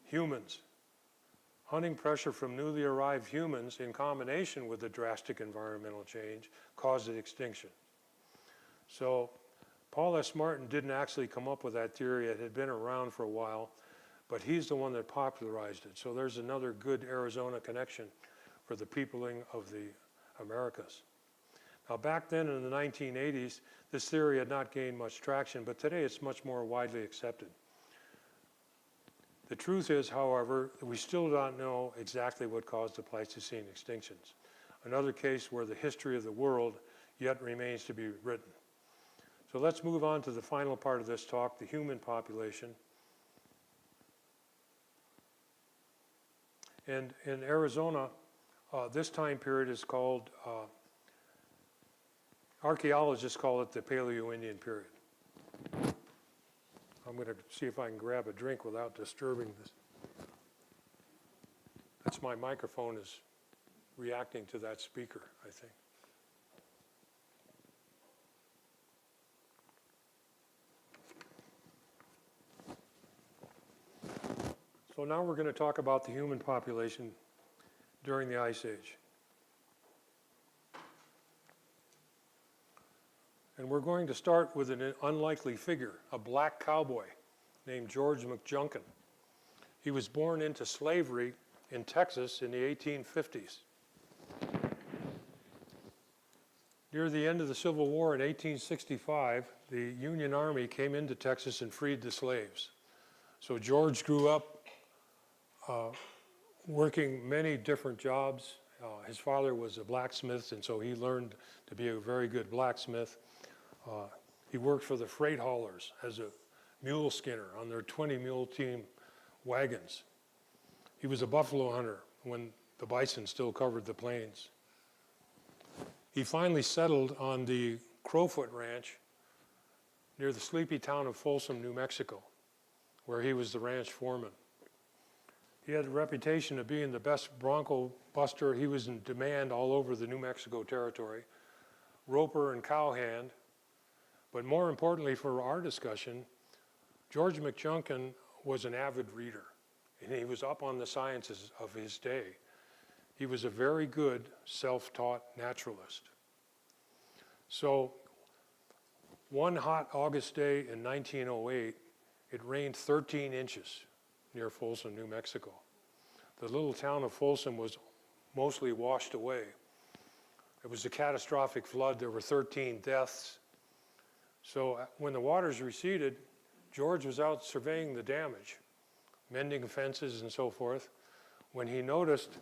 [SPEAKER 1] humans. Hunting pressure from newly arrived humans in combination with the drastic environmental change caused the extinction. So Paul S. Martin didn't actually come up with that theory. It had been around for a while, but he's the one that popularized it. So there's another good Arizona connection for the peopling of the Americas. Now back then in the 1980s, this theory had not gained much traction, but today it's much more widely accepted. The truth is, however, that we still don't know exactly what caused the Pleistocene extinctions. Another case where the history of the world yet remains to be written. So let's move on to the final part of this talk, the human population. And in Arizona, this time period is called, archaeologists call it the Paleo-Indian period. I'm going to see if I can grab a drink without disturbing this. That's my microphone is reacting to that speaker, I think. So now we're going to talk about the human population during the Ice Age. And we're going to start with an unlikely figure, a black cowboy named George McJunkin. He was born into slavery in Texas in the 1850s. Near the end of the Civil War in 1865, the Union Army came into Texas and freed the slaves. So George grew up working many different jobs. His father was a blacksmith, and so he learned to be a very good blacksmith. He worked for the freight haulers as a mule skinner on their 20-mule team wagons. He was a buffalo hunter when the bison still covered the plains. He finally settled on the Crowfoot Ranch near the sleepy town of Folsom, New Mexico, where he was the ranch foreman. He had a reputation of being the best bronco buster. He was in demand all over the New Mexico territory, roper and cowhand. But more importantly for our discussion, George McJunkin was an avid reader, and he was up on the sciences of his day. He was a very good self-taught naturalist. So one hot August day in 1908, it rained 13 inches near Folsom, New Mexico. The little town of Folsom was mostly washed away. It was a catastrophic flood. There were 13 deaths. So when the waters receded, George was out surveying the damage, mending fences and so forth, when he noticed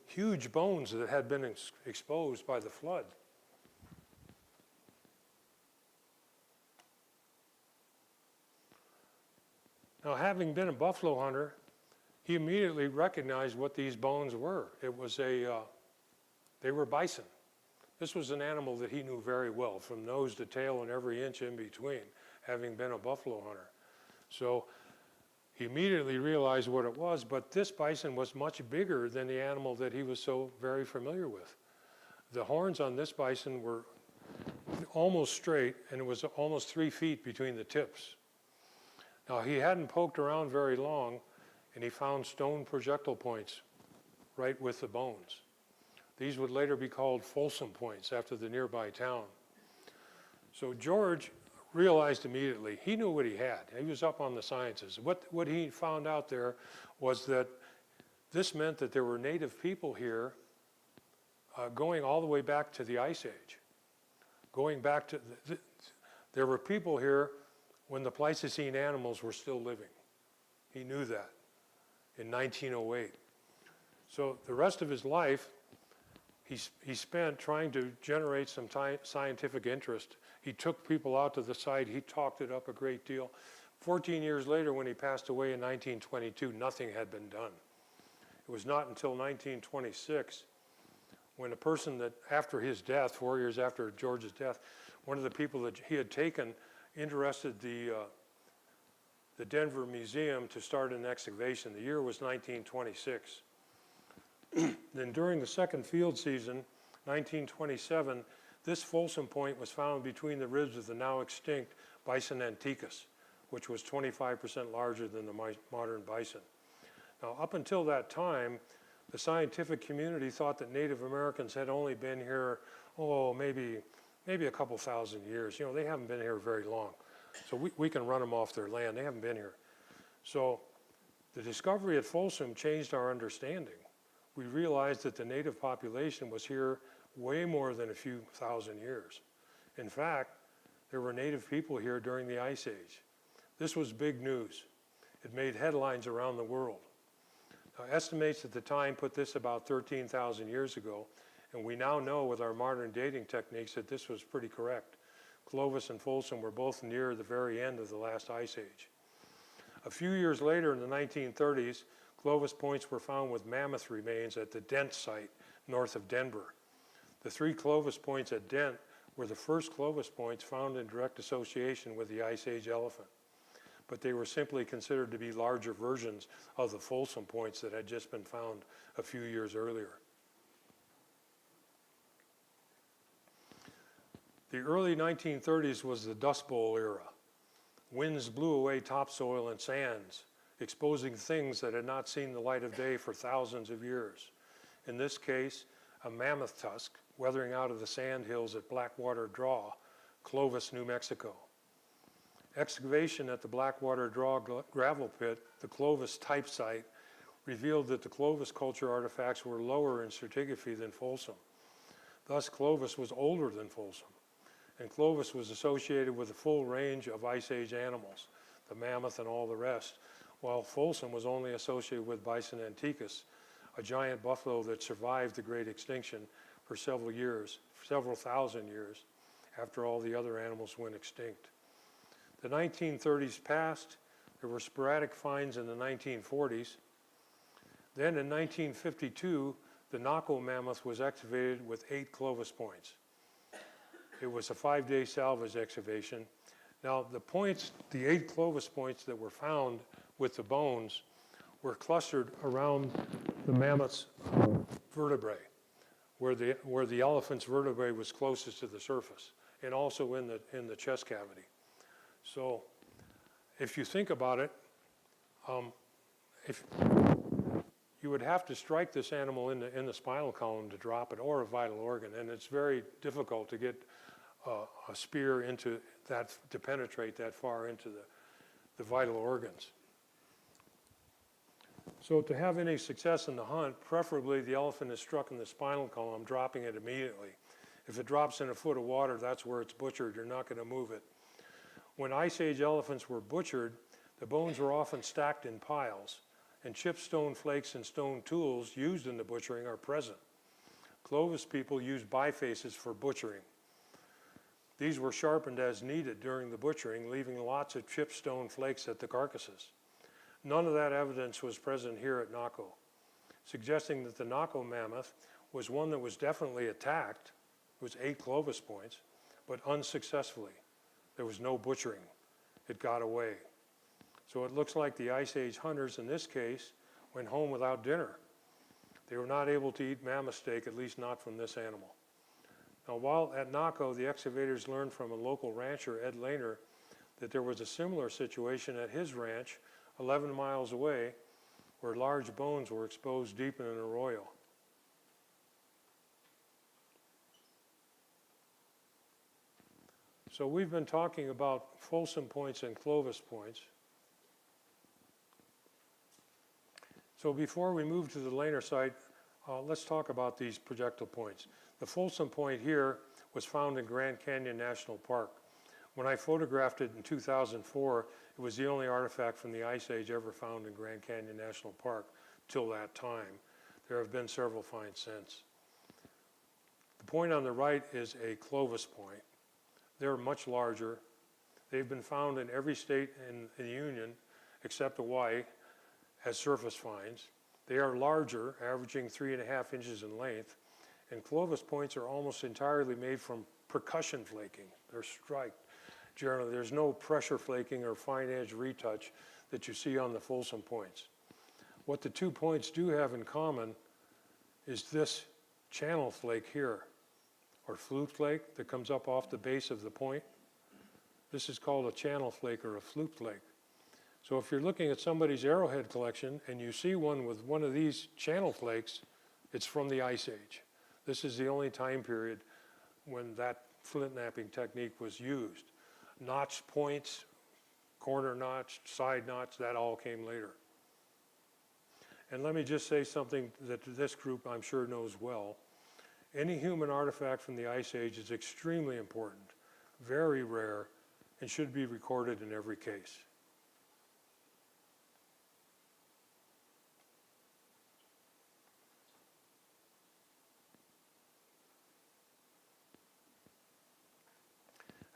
[SPEAKER 1] huge bones that had been exposed by the flood. Now, having been a buffalo hunter, he immediately recognized what these bones were. It was they were bison. This was an animal that he knew very well, from nose to tail and every inch in between, having been a buffalo hunter. So he immediately realized what it was, but this bison was much bigger than the animal that he was so very familiar with. The horns on this bison were almost straight, and it was almost 3 feet between the tips. Now, he hadn't poked around very long, and he found stone projectile points right with the bones. These would later be called Folsom points after the nearby town. So George realized immediately, he knew what he had. He was up on the sciences. What he found out there was that this meant that there were native people here going all the way back to the Ice Age. Going back to, there were people here when the Pleistocene animals were still living. He knew that in 1908. So the rest of his life, he spent trying to generate some scientific interest. He took people out to the site. He talked it up a great deal. 14 years later, when he passed away in 1922, nothing had been done. It was not until 1926 when a person that, after his death, 4 years after George's death, one of the people that he had taken interested the Denver Museum to start an excavation. The year was 1926. Then during the second field season, 1927, this Folsom Point was found between the ribs of the now extinct bison anticus, which was 25% larger than the modern bison. Now, up until that time, the scientific community thought that Native Americans had only been here, maybe a couple thousand years. You know, they haven't been here very long. So we can run them off their land. They haven't been here. So the discovery at Folsom changed our understanding. We realized that the native population was here way more than a few thousand years. In fact, there were native people here during the Ice Age. This was big news. It made headlines around the world. Now, estimates at the time put this about 13,000 years ago, and we now know with our modern dating techniques that this was pretty correct. Clovis and Folsom were both near the very end of the last Ice Age. A few years later, in the 1930s, Clovis points were found with mammoth remains at the Dent site north of Denver. The 3 Clovis points at Dent were the first Clovis points found in direct association with the Ice Age elephant, but they were simply considered to be larger versions of the Folsom points that had just been found a few years earlier. The early 1930s was the Dust Bowl era. Winds blew away topsoil and sands, exposing things that had not seen the light of day for thousands of years. In this case, a mammoth tusk weathering out of the sand hills at Blackwater Draw, Clovis, New Mexico. Excavation at the Blackwater Draw gravel pit, the Clovis type site, revealed that the Clovis culture artifacts were lower in stratigraphy than Folsom. Thus, Clovis was older than Folsom, and Clovis was associated with a full range of Ice Age animals, the mammoth and all the rest, while Folsom was only associated with bison anticus, a giant buffalo that survived the Great Extinction for several years, several thousand years, after all the other animals went extinct. The 1930s passed. There were sporadic finds in the 1940s. Then in 1952, the Naco mammoth was excavated with 8 Clovis points. It was a 5-day salvage excavation. Now the points, the 8 Clovis points that were found with the bones were clustered around the mammoth's vertebrae, where the elephant's vertebrae was closest to the surface, and also in the chest cavity. So if you think about it, if you would have to strike this animal in the spinal column to drop it, or a vital organ, and it's very difficult to get a spear into that, to penetrate that far into the vital organs. So to have any success in the hunt, preferably the elephant is struck in the spinal column, dropping it immediately. If it drops in a foot of water, that's where it's butchered. You're not going to move it. When Ice Age elephants were butchered, the bones were often stacked in piles, and chipped stone flakes and stone tools used in the butchering are present. Clovis people used bifaces for butchering. These were sharpened as needed during the butchering, leaving lots of chipped stone flakes at the carcasses. None of that evidence was present here at Naco, suggesting that the Naco mammoth was one that was definitely attacked. It was 8 Clovis points, but unsuccessfully. There was no butchering. It got away. So it looks like the Ice Age hunters in this case went home without dinner. They were not able to eat mammoth steak, at least not from this animal. Now, while at Naco, the excavators learned from a local rancher, Ed Lehner, that there was a similar situation at his ranch 11 miles away where large bones were exposed deep in an arroyo. So we've been talking about Folsom points and Clovis points. So before we move to the Lanier site, let's talk about these projectile points. The Folsom point here was found in Grand Canyon National Park. When I photographed it in 2004, it was the only artifact from the Ice Age ever found in Grand Canyon National Park till that time. There have been several finds since. The point on the right is a Clovis point. They're much larger. They've been found in every state in the Union except Hawaii as surface finds. They are larger, averaging 3.5 inches in length, and Clovis points are almost entirely made from percussion flaking. They're striked. Generally, there's no pressure flaking or fine edge retouch that you see on the Folsom points. What the two points do have in common is this channel flake here, or flute flake that comes up off the base of the point. This is called a channel flake or a flute flake. So if you're looking at somebody's arrowhead collection and you see one with one of these channel flakes, it's from the Ice Age. This is the only time period when that flint knapping technique was used. Notched points, corner notch, side notch, that all came later. And let me just say something that this group I'm sure knows well. Any human artifact from the Ice Age is extremely important, very rare, and should be recorded in every case.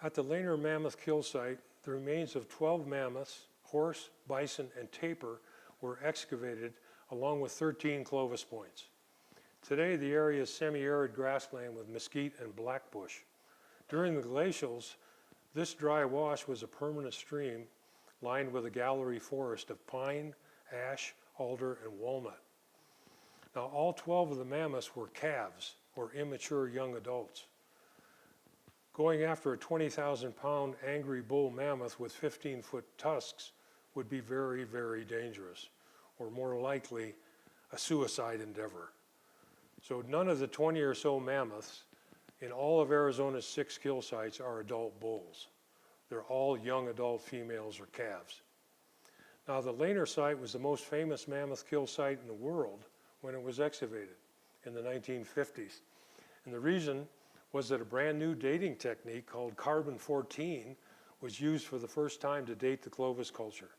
[SPEAKER 1] At the Lanier Mammoth kill site, the remains of 12 mammoths, horse, bison, and tapir were excavated along with 13 Clovis points. Today, the area is semi-arid grassland with mesquite and blackbush. During the glacials, this dry wash was a permanent stream lined with a gallery forest of pine, ash, alder, and walnut. Now, all 12 of the mammoths were calves, or immature young adults. Going after a 20,000-pound angry bull mammoth with 15-foot tusks would be very, very dangerous, or more likely, a suicide endeavor. So none of the 20 or so mammoths in all of Arizona's 6 kill sites are adult bulls. They're all young adult females or calves. Now, the Lanier site was the most famous mammoth kill site in the world when it was excavated in the 1950s. And the reason was that a brand new dating technique called carbon-14 was used for the first time to date the Clovis culture.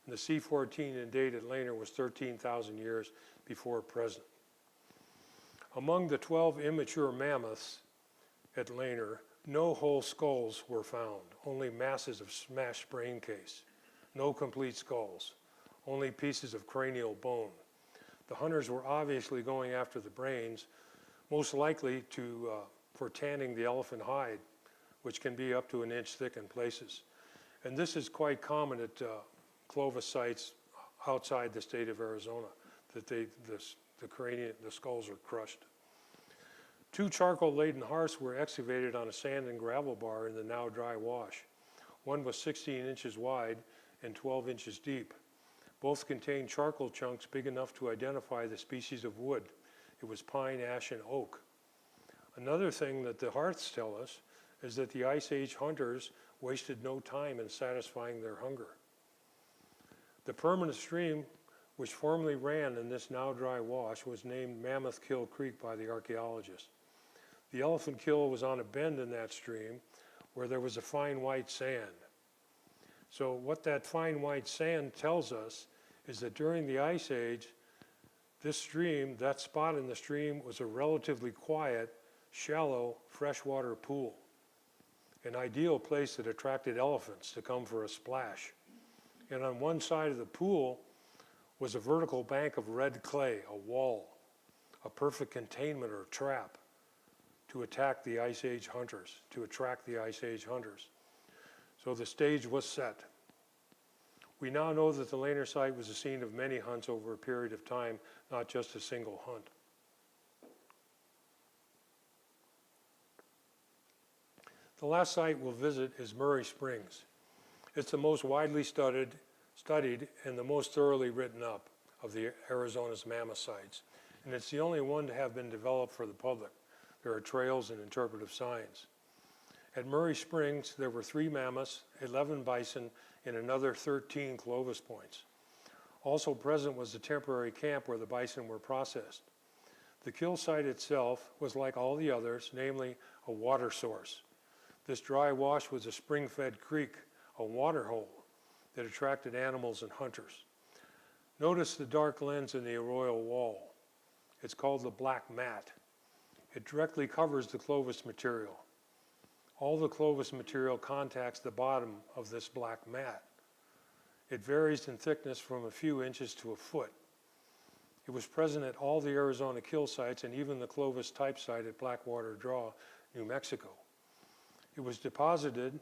[SPEAKER 1] And the C14 in date at Lanier was 13,000 years before present. Among the 12 immature mammoths at Lanier, no whole skulls were found, only masses of smashed brain case. No complete skulls, only pieces of cranial bone. The hunters were obviously going after the brains, most likely for tanning the elephant hide, which can be up to an inch thick in places. And this is quite common at Clovis sites outside the state of Arizona, that the skulls are crushed. 2 charcoal-laden hearths were excavated on a sand and gravel bar in the now dry wash. One was 16 inches wide and 12 inches deep. Both contained charcoal chunks big enough to identify the species of wood. It was pine, ash, and oak. Another thing that the hearths tell us is that the Ice Age hunters wasted no time in satisfying their hunger. The permanent stream which formerly ran in this now dry wash was named Mammoth Kill Creek by the archaeologist. The elephant kill was on a bend in that stream where there was a fine white sand. So what that fine white sand tells us is that during the Ice Age, this stream, that spot in the stream, was a relatively quiet, shallow freshwater pool, an ideal place that attracted elephants to come for a splash. And on one side of the pool was a vertical bank of red clay, a wall, a perfect containment or trap to attack the Ice Age hunters, to attract the Ice Age hunters. So the stage was set. We now know that the Lanier site was the scene of many hunts over a period of time, not just a single hunt. The last site we'll visit is Murray Springs. It's the most widely studied and the most thoroughly written up of the Arizona's mammoth sites. And it's the only one to have been developed for the public. There are trails and interpretive signs. At Murray Springs, there were 3 mammoths, 11 bison, and another 13 Clovis points. Also present was a temporary camp where the bison were processed. The kill site itself was like all the others, namely a water source. This dry wash was a spring-fed creek, a water hole that attracted animals and hunters. Notice the dark lens in the arroyo wall. It's called the black mat. It directly covers the Clovis material. All the Clovis material contacts the bottom of this black mat. It varies in thickness from a few inches to a foot. It was present at all the Arizona kill sites and even the Clovis type site at Blackwater Draw, New Mexico. It was deposited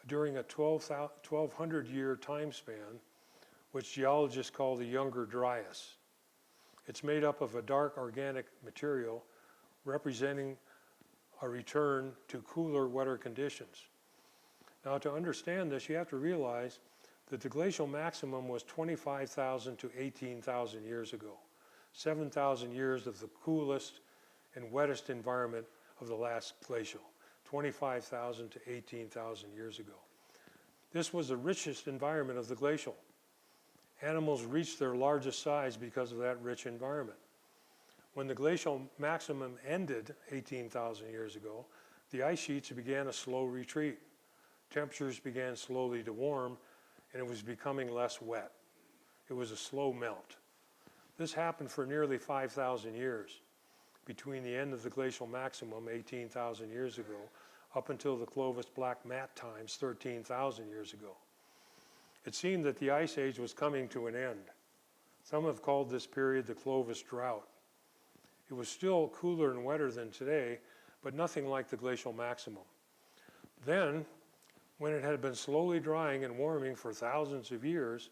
[SPEAKER 1] during a 1,200-year time span, which geologists call the Younger Dryas. It's made up of a dark organic material representing a return to cooler, wetter conditions. Now, to understand this, you have to realize that the glacial maximum was 25,000 to 18,000 years ago, 7,000 years of the coolest and wettest environment of the last glacial, 25,000 to 18,000 years ago. This was the richest environment of the glacial. Animals reached their largest size because of that rich environment. When the glacial maximum ended 18,000 years ago, the ice sheets began a slow retreat. Temperatures began slowly to warm, and it was becoming less wet. It was a slow melt. This happened for nearly 5,000 years, between the end of the glacial maximum 18,000 years ago up until the Clovis black mat times 13,000 years ago. It seemed that the ice age was coming to an end. Some have called this period the Clovis drought. It was still cooler and wetter than today, but nothing like the glacial maximum. Then, when it had been slowly drying and warming for thousands of years,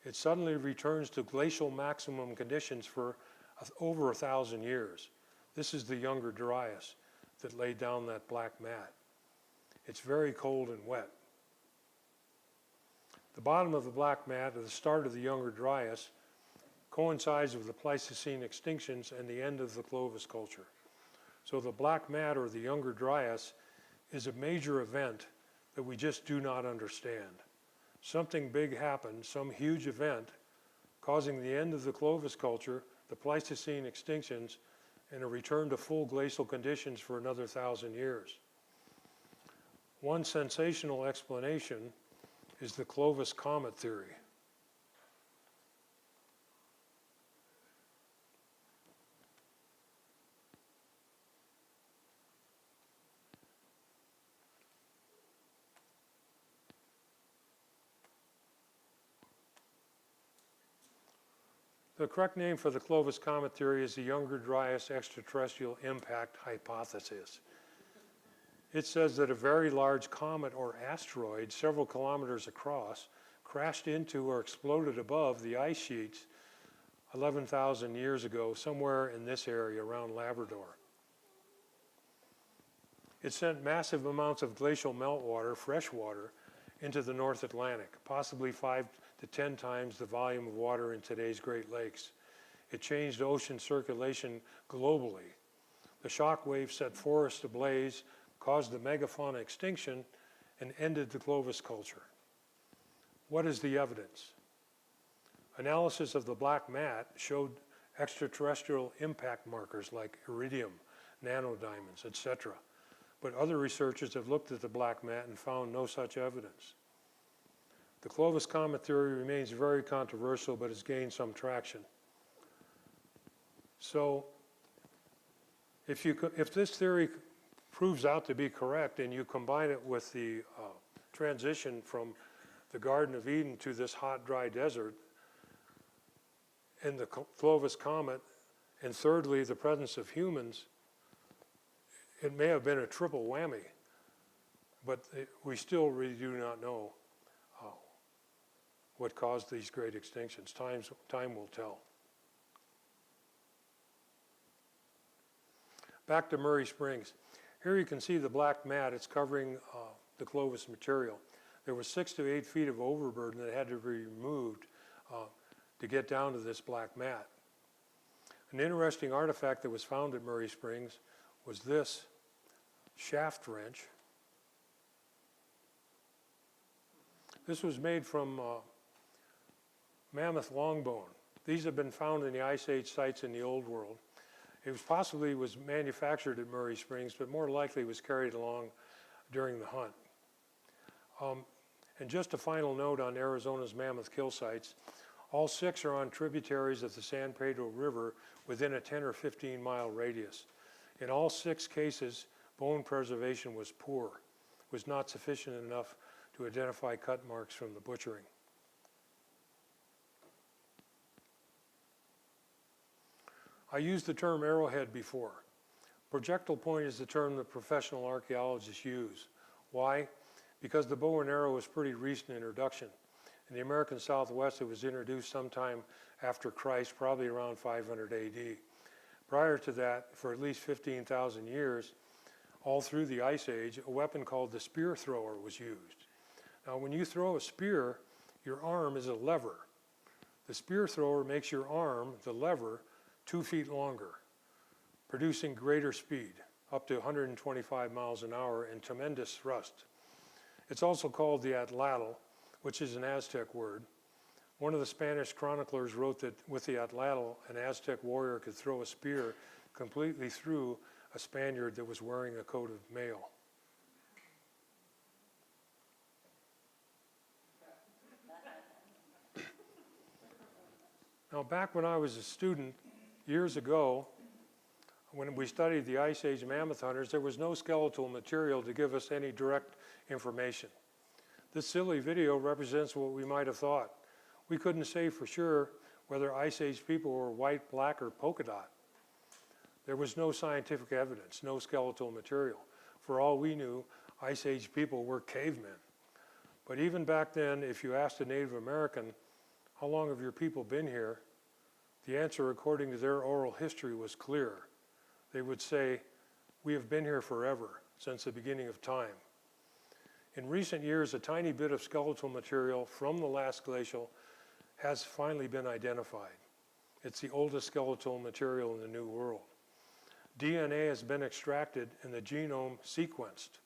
[SPEAKER 1] it suddenly returns to glacial maximum conditions for over 1,000 years. This is the Younger Dryas that laid down that black mat. It's very cold and wet. The bottom of the black mat at the start of the Younger Dryas coincides with the Pleistocene extinctions and the end of the Clovis culture. So the black mat, or the Younger Dryas, is a major event that we just do not understand. Something big happened, some huge event, causing the end of the Clovis culture, the Pleistocene extinctions, and a return to full glacial conditions for another 1,000 years. One sensational explanation is the Clovis comet theory. The correct name for the Clovis comet theory is the Younger Dryas extraterrestrial impact hypothesis. It says that a very large comet or asteroid several kilometers across crashed into or exploded above the ice sheets 11,000 years ago, somewhere in this area around Labrador. It sent massive amounts of glacial meltwater, fresh water, into the North Atlantic, possibly 5 to 10 times the volume of water in today's Great Lakes. It changed ocean circulation globally. The shock wave set forests ablaze, caused the megafauna extinction, and ended the Clovis culture. What is the evidence? Analysis of the black mat showed extraterrestrial impact markers like iridium, nanodiamonds, etc. But other researchers have looked at the black mat and found no such evidence. The Clovis comet theory remains very controversial, but has gained some traction. So, if this theory proves out to be correct and you combine it with the transition from the Garden of Eden to this hot, dry desert, and the Clovis comet, and thirdly, the presence of humans, it may have been a triple whammy, but we still really do not know what caused these great extinctions. Time will tell. Back to Murray Springs. Here you can see the black mat. It's covering the Clovis material. There was 6 to 8 feet of overburden that had to be removed to get down to this black mat. An interesting artifact that was found at Murray Springs was this shaft wrench. This was made from mammoth long bone. These have been found in the Ice Age sites in the Old World. It was possibly manufactured at Murray Springs, but more likely was carried along during the hunt. And just a final note on Arizona's mammoth kill sites. All 6 are on tributaries of the San Pedro River within a 10 or 15 mile radius. In all 6 cases, bone preservation was poor, was not sufficient enough to identify cut marks from the butchering. I used the term arrowhead before. Projectile point is the term that professional archaeologists use. Why? Because the bow and arrow is pretty recent introduction. In the American Southwest, it was introduced sometime after Christ, probably around 500 AD. Prior to that, for at least 15,000 years, all through the Ice Age, a weapon called the spear thrower was used. Now, when you throw a spear, your arm is a lever. The spear thrower makes your arm, the lever, 2 feet longer, producing greater speed, up to 125 miles an hour and tremendous thrust. It's also called the atlatl, which is an Aztec word. One of the Spanish chroniclers wrote that with the atlatl, an Aztec warrior could throw a spear completely through a Spaniard that was wearing a coat of mail. Now, back when I was a student, years ago, when we studied the Ice Age mammoth hunters, there was no skeletal material to give us any direct information. This silly video represents what we might have thought. We couldn't say for sure whether Ice Age people were white, black, or polka dot. There was no scientific evidence, no skeletal material. For all we knew, Ice Age people were cavemen. But even back then, if you asked a Native American, how long have your people been here? The answer, according to their oral history, was clear. They would say, we have been here forever, since the beginning of time. In recent years, a tiny bit of skeletal material from the last glacial has finally been identified. It's the oldest skeletal material in the New World. DNA has been extracted and the genome sequenced.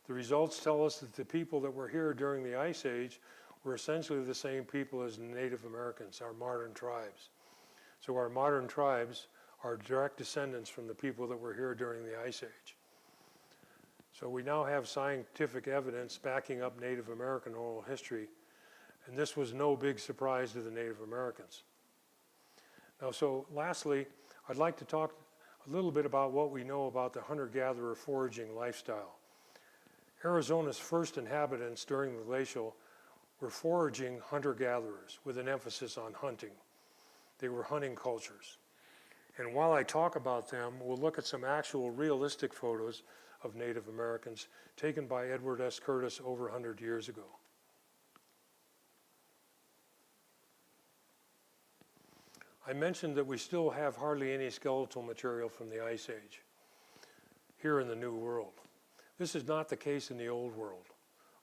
[SPEAKER 1] The results tell us that the people that were here during the Ice Age were essentially the same people as Native Americans, our modern tribes. So our modern tribes are direct descendants from the people that were here during the Ice Age. So we now have scientific evidence backing up Native American oral history, and this was no big surprise to the Native Americans. Now, so lastly, I'd like to talk a little bit about what we know about the hunter-gatherer foraging lifestyle. Arizona's first inhabitants during the glacial were foraging hunter-gatherers with an emphasis on hunting. They were hunting cultures. And while I talk about them, we'll look at some actual realistic photos of Native Americans taken by Edward S. Curtis over 100 years ago. I mentioned that we still have hardly any skeletal material from the Ice Age here in the New World. This is not the case in the Old World.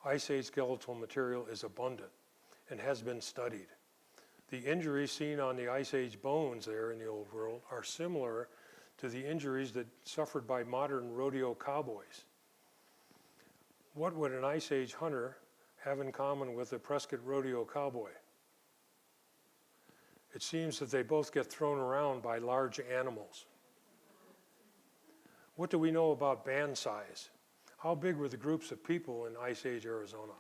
[SPEAKER 1] Ice Age skeletal material is abundant and has been studied. The injuries seen on the Ice Age bones there in the Old World are similar to the injuries that suffered by modern rodeo cowboys. What would an Ice Age hunter have in common with a Prescott rodeo cowboy? It seems that they both get thrown around by large animals. What do we know about band size? How big were the groups of people in Ice Age Arizona?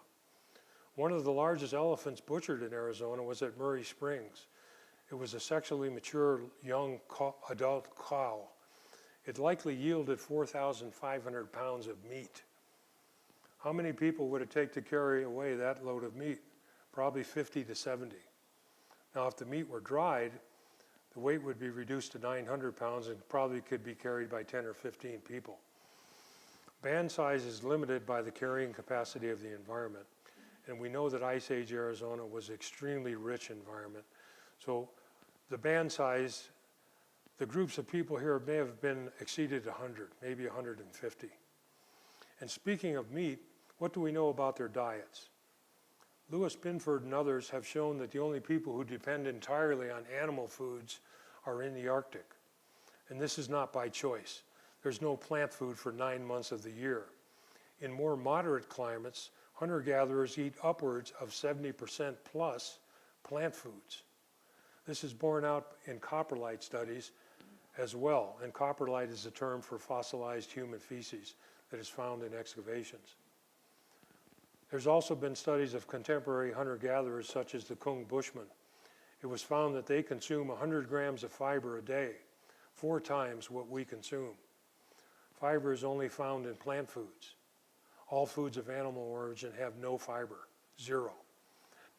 [SPEAKER 1] One of the largest elephants butchered in Arizona was at Murray Springs. It was a sexually mature young adult cow. It likely yielded 4,500 pounds of meat. How many people would it take to carry away that load of meat? Probably 50 to 70. Now, if the meat were dried, the weight would be reduced to 900 pounds and probably could be carried by 10 or 15 people. Band size is limited by the carrying capacity of the environment. And we know that Ice Age Arizona was an extremely rich environment. So the band size, the groups of people here may have been exceeded 100, maybe 150. And speaking of meat, what do we know about their diets? Lewis Binford and others have shown that the only people who depend entirely on animal foods are in the Arctic. And this is not by choice. There's no plant food for 9 months of the year. In more moderate climates, hunter-gatherers eat upwards of 70% plus plant foods. This is borne out in coprolite studies as well, and coprolite is a term for fossilized human feces that is found in excavations. There's also been studies of contemporary hunter-gatherers such as the Kung Bushmen. It was found that they consume 100 grams of fiber a day, 4 times what we consume. Fiber is only found in plant foods. All foods of animal origin have no fiber, 0.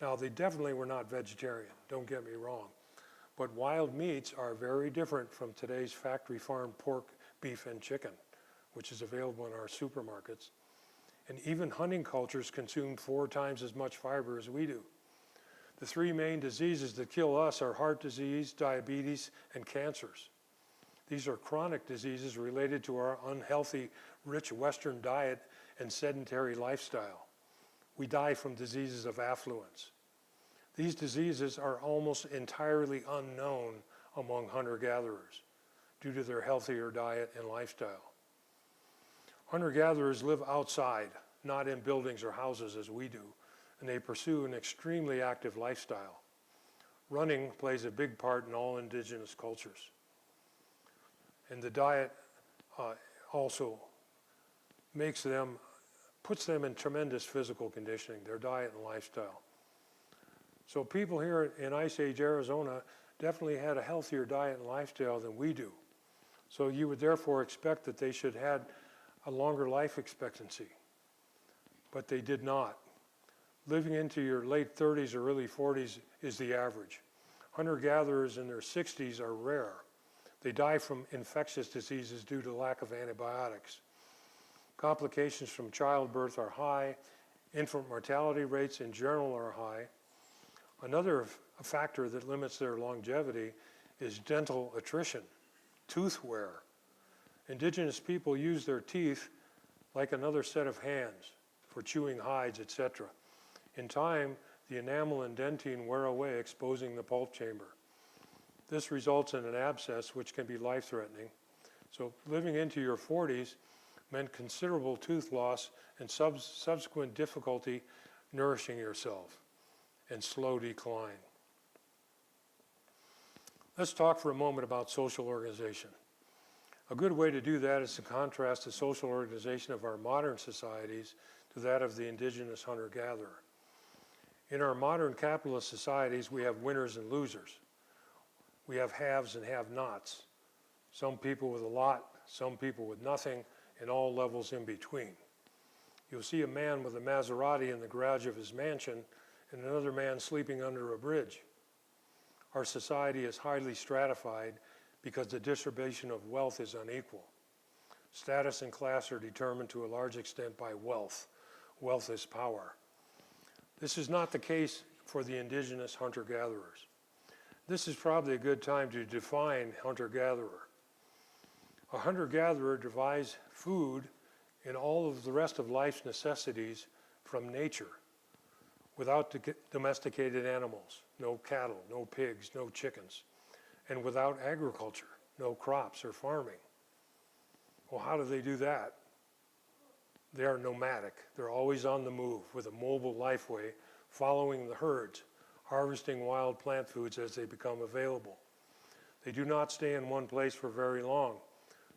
[SPEAKER 1] Now, they definitely were not vegetarian, don't get me wrong, but wild meats are very different from today's factory farm pork, beef, and chicken, which is available in our supermarkets. And even hunting cultures consume 4 times as much fiber as we do. The 3 main diseases that kill us are heart disease, diabetes, and cancers. These are chronic diseases related to our unhealthy, rich Western diet and sedentary lifestyle. We die from diseases of affluence. These diseases are almost entirely unknown among hunter-gatherers due to their healthier diet and lifestyle. Hunter-gatherers live outside, not in buildings or houses as we do, and they pursue an extremely active lifestyle. Running plays a big part in all indigenous cultures. And the diet also puts them in tremendous physical conditioning, their diet and lifestyle. So people here in Ice Age Arizona definitely had a healthier diet and lifestyle than we do. So you would therefore expect that they should have had a longer life expectancy, but they did not. Living into your late 30s or early 40s is the average. Hunter-gatherers in their 60s are rare. They die from infectious diseases due to lack of antibiotics. Complications from childbirth are high. Infant mortality rates in general are high. Another factor that limits their longevity is dental attrition, tooth wear. Indigenous people use their teeth like another set of hands for chewing hides, etc. In time, the enamel and dentine wear away, exposing the pulp chamber. This results in an abscess, which can be life-threatening. So living into your 40s meant considerable tooth loss and subsequent difficulty nourishing yourself and slow decline. Let's talk for a moment about social organization. A good way to do that is to contrast the social organization of our modern societies to that of the indigenous hunter-gatherer. In our modern capitalist societies, we have winners and losers. We have haves and have-nots. Some people with a lot, some people with nothing, and all levels in between. You'll see a man with a Maserati in the garage of his mansion and another man sleeping under a bridge. Our society is highly stratified because the distribution of wealth is unequal. Status and class are determined to a large extent by wealth. Wealth is power. This is not the case for the indigenous hunter-gatherers. This is probably a good time to define hunter-gatherer. A hunter-gatherer derives food and all of the rest of life's necessities from nature, without domesticated animals, no cattle, no pigs, no chickens, and without agriculture, no crops or farming. Well, how do they do that? They are nomadic. They're always on the move with a mobile lifeway, following the herds, harvesting wild plant foods as they become available. They do not stay in one place for very long,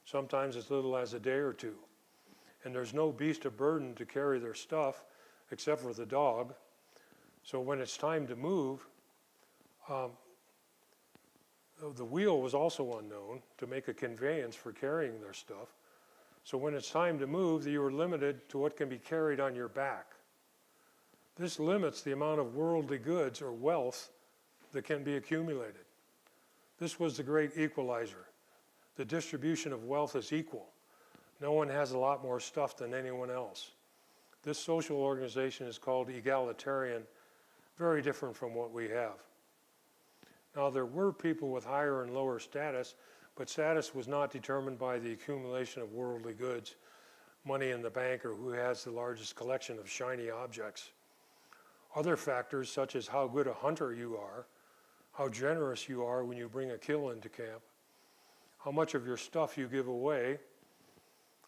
[SPEAKER 1] sometimes as little as a day or two. And there's no beast of burden to carry their stuff except for the dog. So when it's time to move, the wheel was also unknown to make a conveyance for carrying their stuff. So when it's time to move, you are limited to what can be carried on your back. This limits the amount of worldly goods or wealth that can be accumulated. This was the great equalizer. The distribution of wealth is equal. No one has a lot more stuff than anyone else. This social organization is called egalitarian, very different from what we have. Now, there were people with higher and lower status, but status was not determined by the accumulation of worldly goods, money in the bank, or who has the largest collection of shiny objects. other factors such as how good a hunter you are, how generous you are when you bring a kill into camp, how much of your stuff you give away,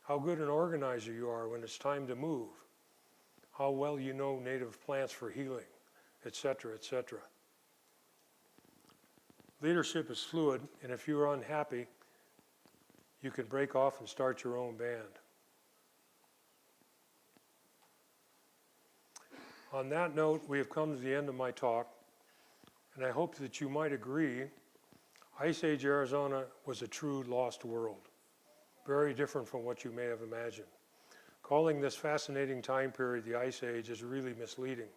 [SPEAKER 1] how good an organizer you are when it's time to move, how well you know native plants for healing, etc., etc. Leadership is fluid, and if you're unhappy, you can break off and start your own band. On that note, we have come to the end of my talk, and I hope that you might agree Ice Age Arizona was a true lost world, very different from what you may have imagined. Calling this fascinating time period the Ice Age is really misleading.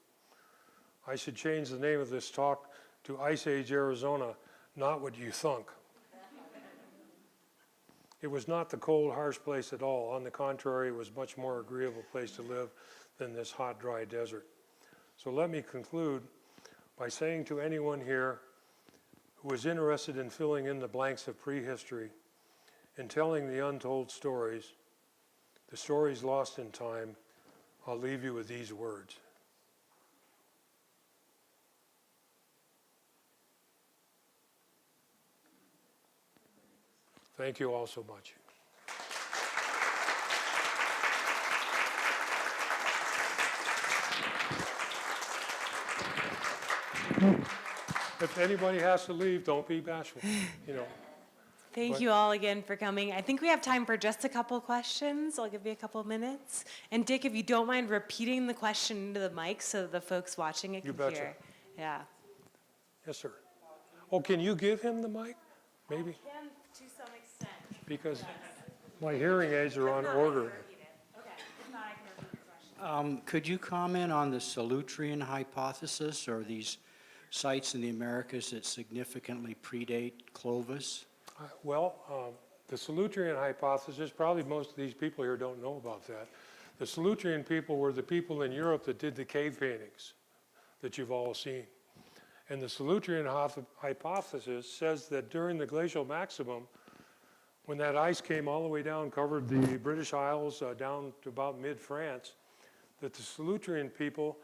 [SPEAKER 1] I should change the name of this talk to Ice Age Arizona, not what you thunk. It was not the cold, harsh place at all. On the contrary, it was a much more agreeable place to live than this hot, dry desert. So let me conclude by saying to anyone here who is interested in filling in the blanks of prehistory and telling the untold stories, the stories lost in time, I'll leave you with these words. Thank you all so much. If anybody has to leave, don't be bashful, you know.
[SPEAKER 2] Thank you all again for coming. I think we have time for just a couple questions. I'll give you a couple of minutes. And Dick, if you don't mind repeating the question into the mic so the folks watching it can
[SPEAKER 1] You betcha.
[SPEAKER 2] hear. Yeah.
[SPEAKER 1] Yes, sir. Oh, can you give him the mic? Maybe?
[SPEAKER 2] I can to some extent.
[SPEAKER 1] Because my hearing aids are on order.
[SPEAKER 2] Okay. If not, I can repeat the question.
[SPEAKER 3] Could you comment on the Solutrean hypothesis, or these sites in the Americas that significantly predate Clovis?
[SPEAKER 1] The Solutrean hypothesis, probably most of these people here don't know about that. The Solutrean people were the people in Europe that did the cave paintings that you've all seen. And the Solutrean hypothesis says that during the glacial maximum, when that ice came all the way down, covered the British Isles down to about mid-France, that the Solutrean people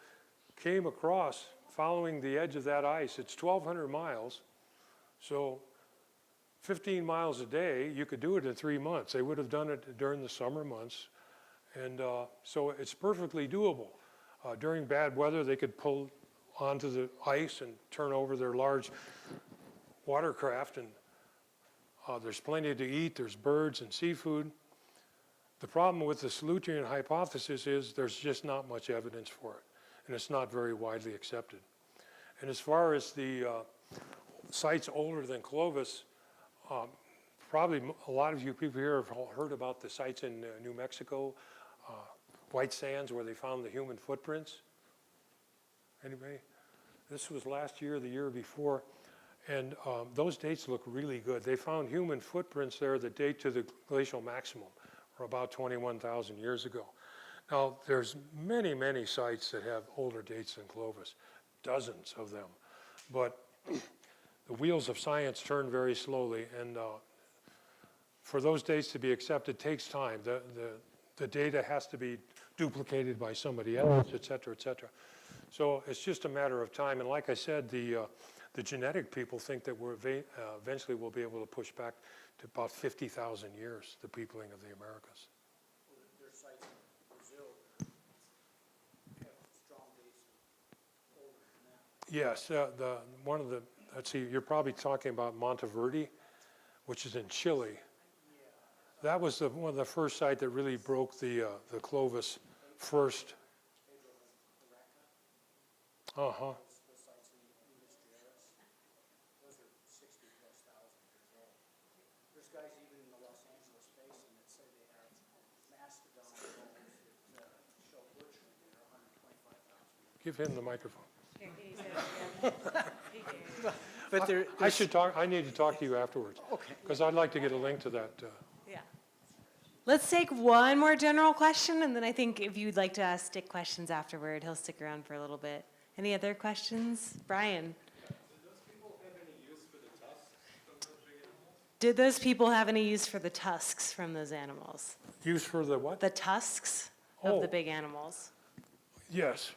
[SPEAKER 1] came across following the edge of that ice. It's 1,200 miles, so 15 miles a day, you could do it in 3 months. They would have done it during the summer months, and so it's perfectly doable. During bad weather, they could pull onto the ice and turn over their large watercraft, and there's plenty to eat. There's birds and seafood. The problem with the Solutrean hypothesis is there's just not much evidence for it, and it's not very widely accepted. And as far as the sites older than Clovis, probably a lot of you people here have heard about the sites in New Mexico, White Sands, where they found the human footprints. Anybody? This was last year, the year before, and those dates look really good. They found human footprints there that date to the glacial maximum, or about 21,000 years ago. Now, there's many, many sites that have older dates than Clovis, dozens of them, but the wheels of science turn very slowly, and for those dates to be accepted takes time. The data has to be duplicated by somebody else, et cetera, et cetera. So it's just a matter of time, and like I said, the genetic people think that we're eventually we'll be able to push back to about 50,000 years, the peopling of the Americas.
[SPEAKER 3] There are sites in Brazil that have strong dates older than that.
[SPEAKER 1] Yes, let's see, you're probably talking about Monteverde, which is in Chile. That was one of the first sites that really broke the Clovis first.
[SPEAKER 3] Those sites in Minas Gerais, those are 60,000+ years old. There's guys even in the Los Angeles basin that say they have mastodon bones that show butchering that are 125,000.
[SPEAKER 1] Give him the microphone.
[SPEAKER 2] Here,
[SPEAKER 1] I need to talk to you afterwards.
[SPEAKER 3] Okay.
[SPEAKER 1] Because I'd like to get a link to that.
[SPEAKER 2] Yeah. Let's take one more general question, and then I think if you'd like to ask Dick questions afterward, he'll stick around for a little bit. Any other questions? Brian? Did those people have any use for the tusks from those animals?
[SPEAKER 1] Use for the what?
[SPEAKER 2] The tusks of the big animals?
[SPEAKER 1] Yes.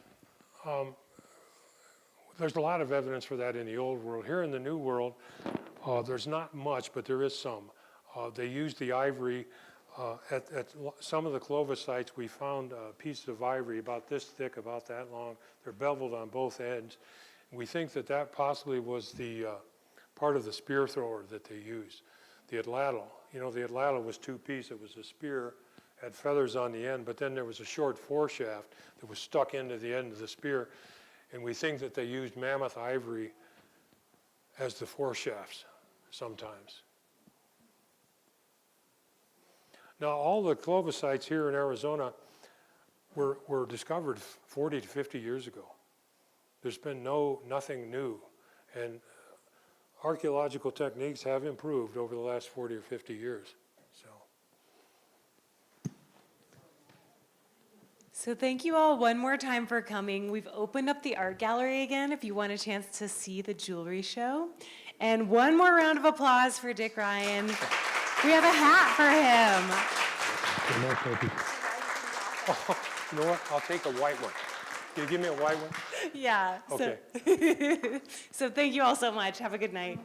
[SPEAKER 1] there's a lot of evidence for that in the old world. Here in the new world, there's not much, but there is some. They used the ivory. At some of the Clovis sites, we found pieces of ivory about this thick, about that long. They're beveled on both ends. We think that that possibly was the part of the spear thrower that they used. The atlatl, you know, the atlatl was two-piece. It was a spear, had feathers on the end, but then there was a short foreshaft that was stuck into the end of the spear. And we think that they used mammoth ivory as the foreshafts sometimes. Now, all the Clovis sites here in Arizona were discovered 40 to 50 years ago. There's been nothing new. And archaeological techniques have improved over the last 40 or 50 years.
[SPEAKER 2] So thank you all one more time for coming. We've opened up the art gallery again if you want a chance to see the jewelry show. And one more round of applause for Dick Ryan. We have a hat for him.
[SPEAKER 1] Oh, you know what? I'll take a white one. Can you give me a white one?
[SPEAKER 2] Yeah.
[SPEAKER 1] Okay.
[SPEAKER 2] So thank you all so much. Have a good night.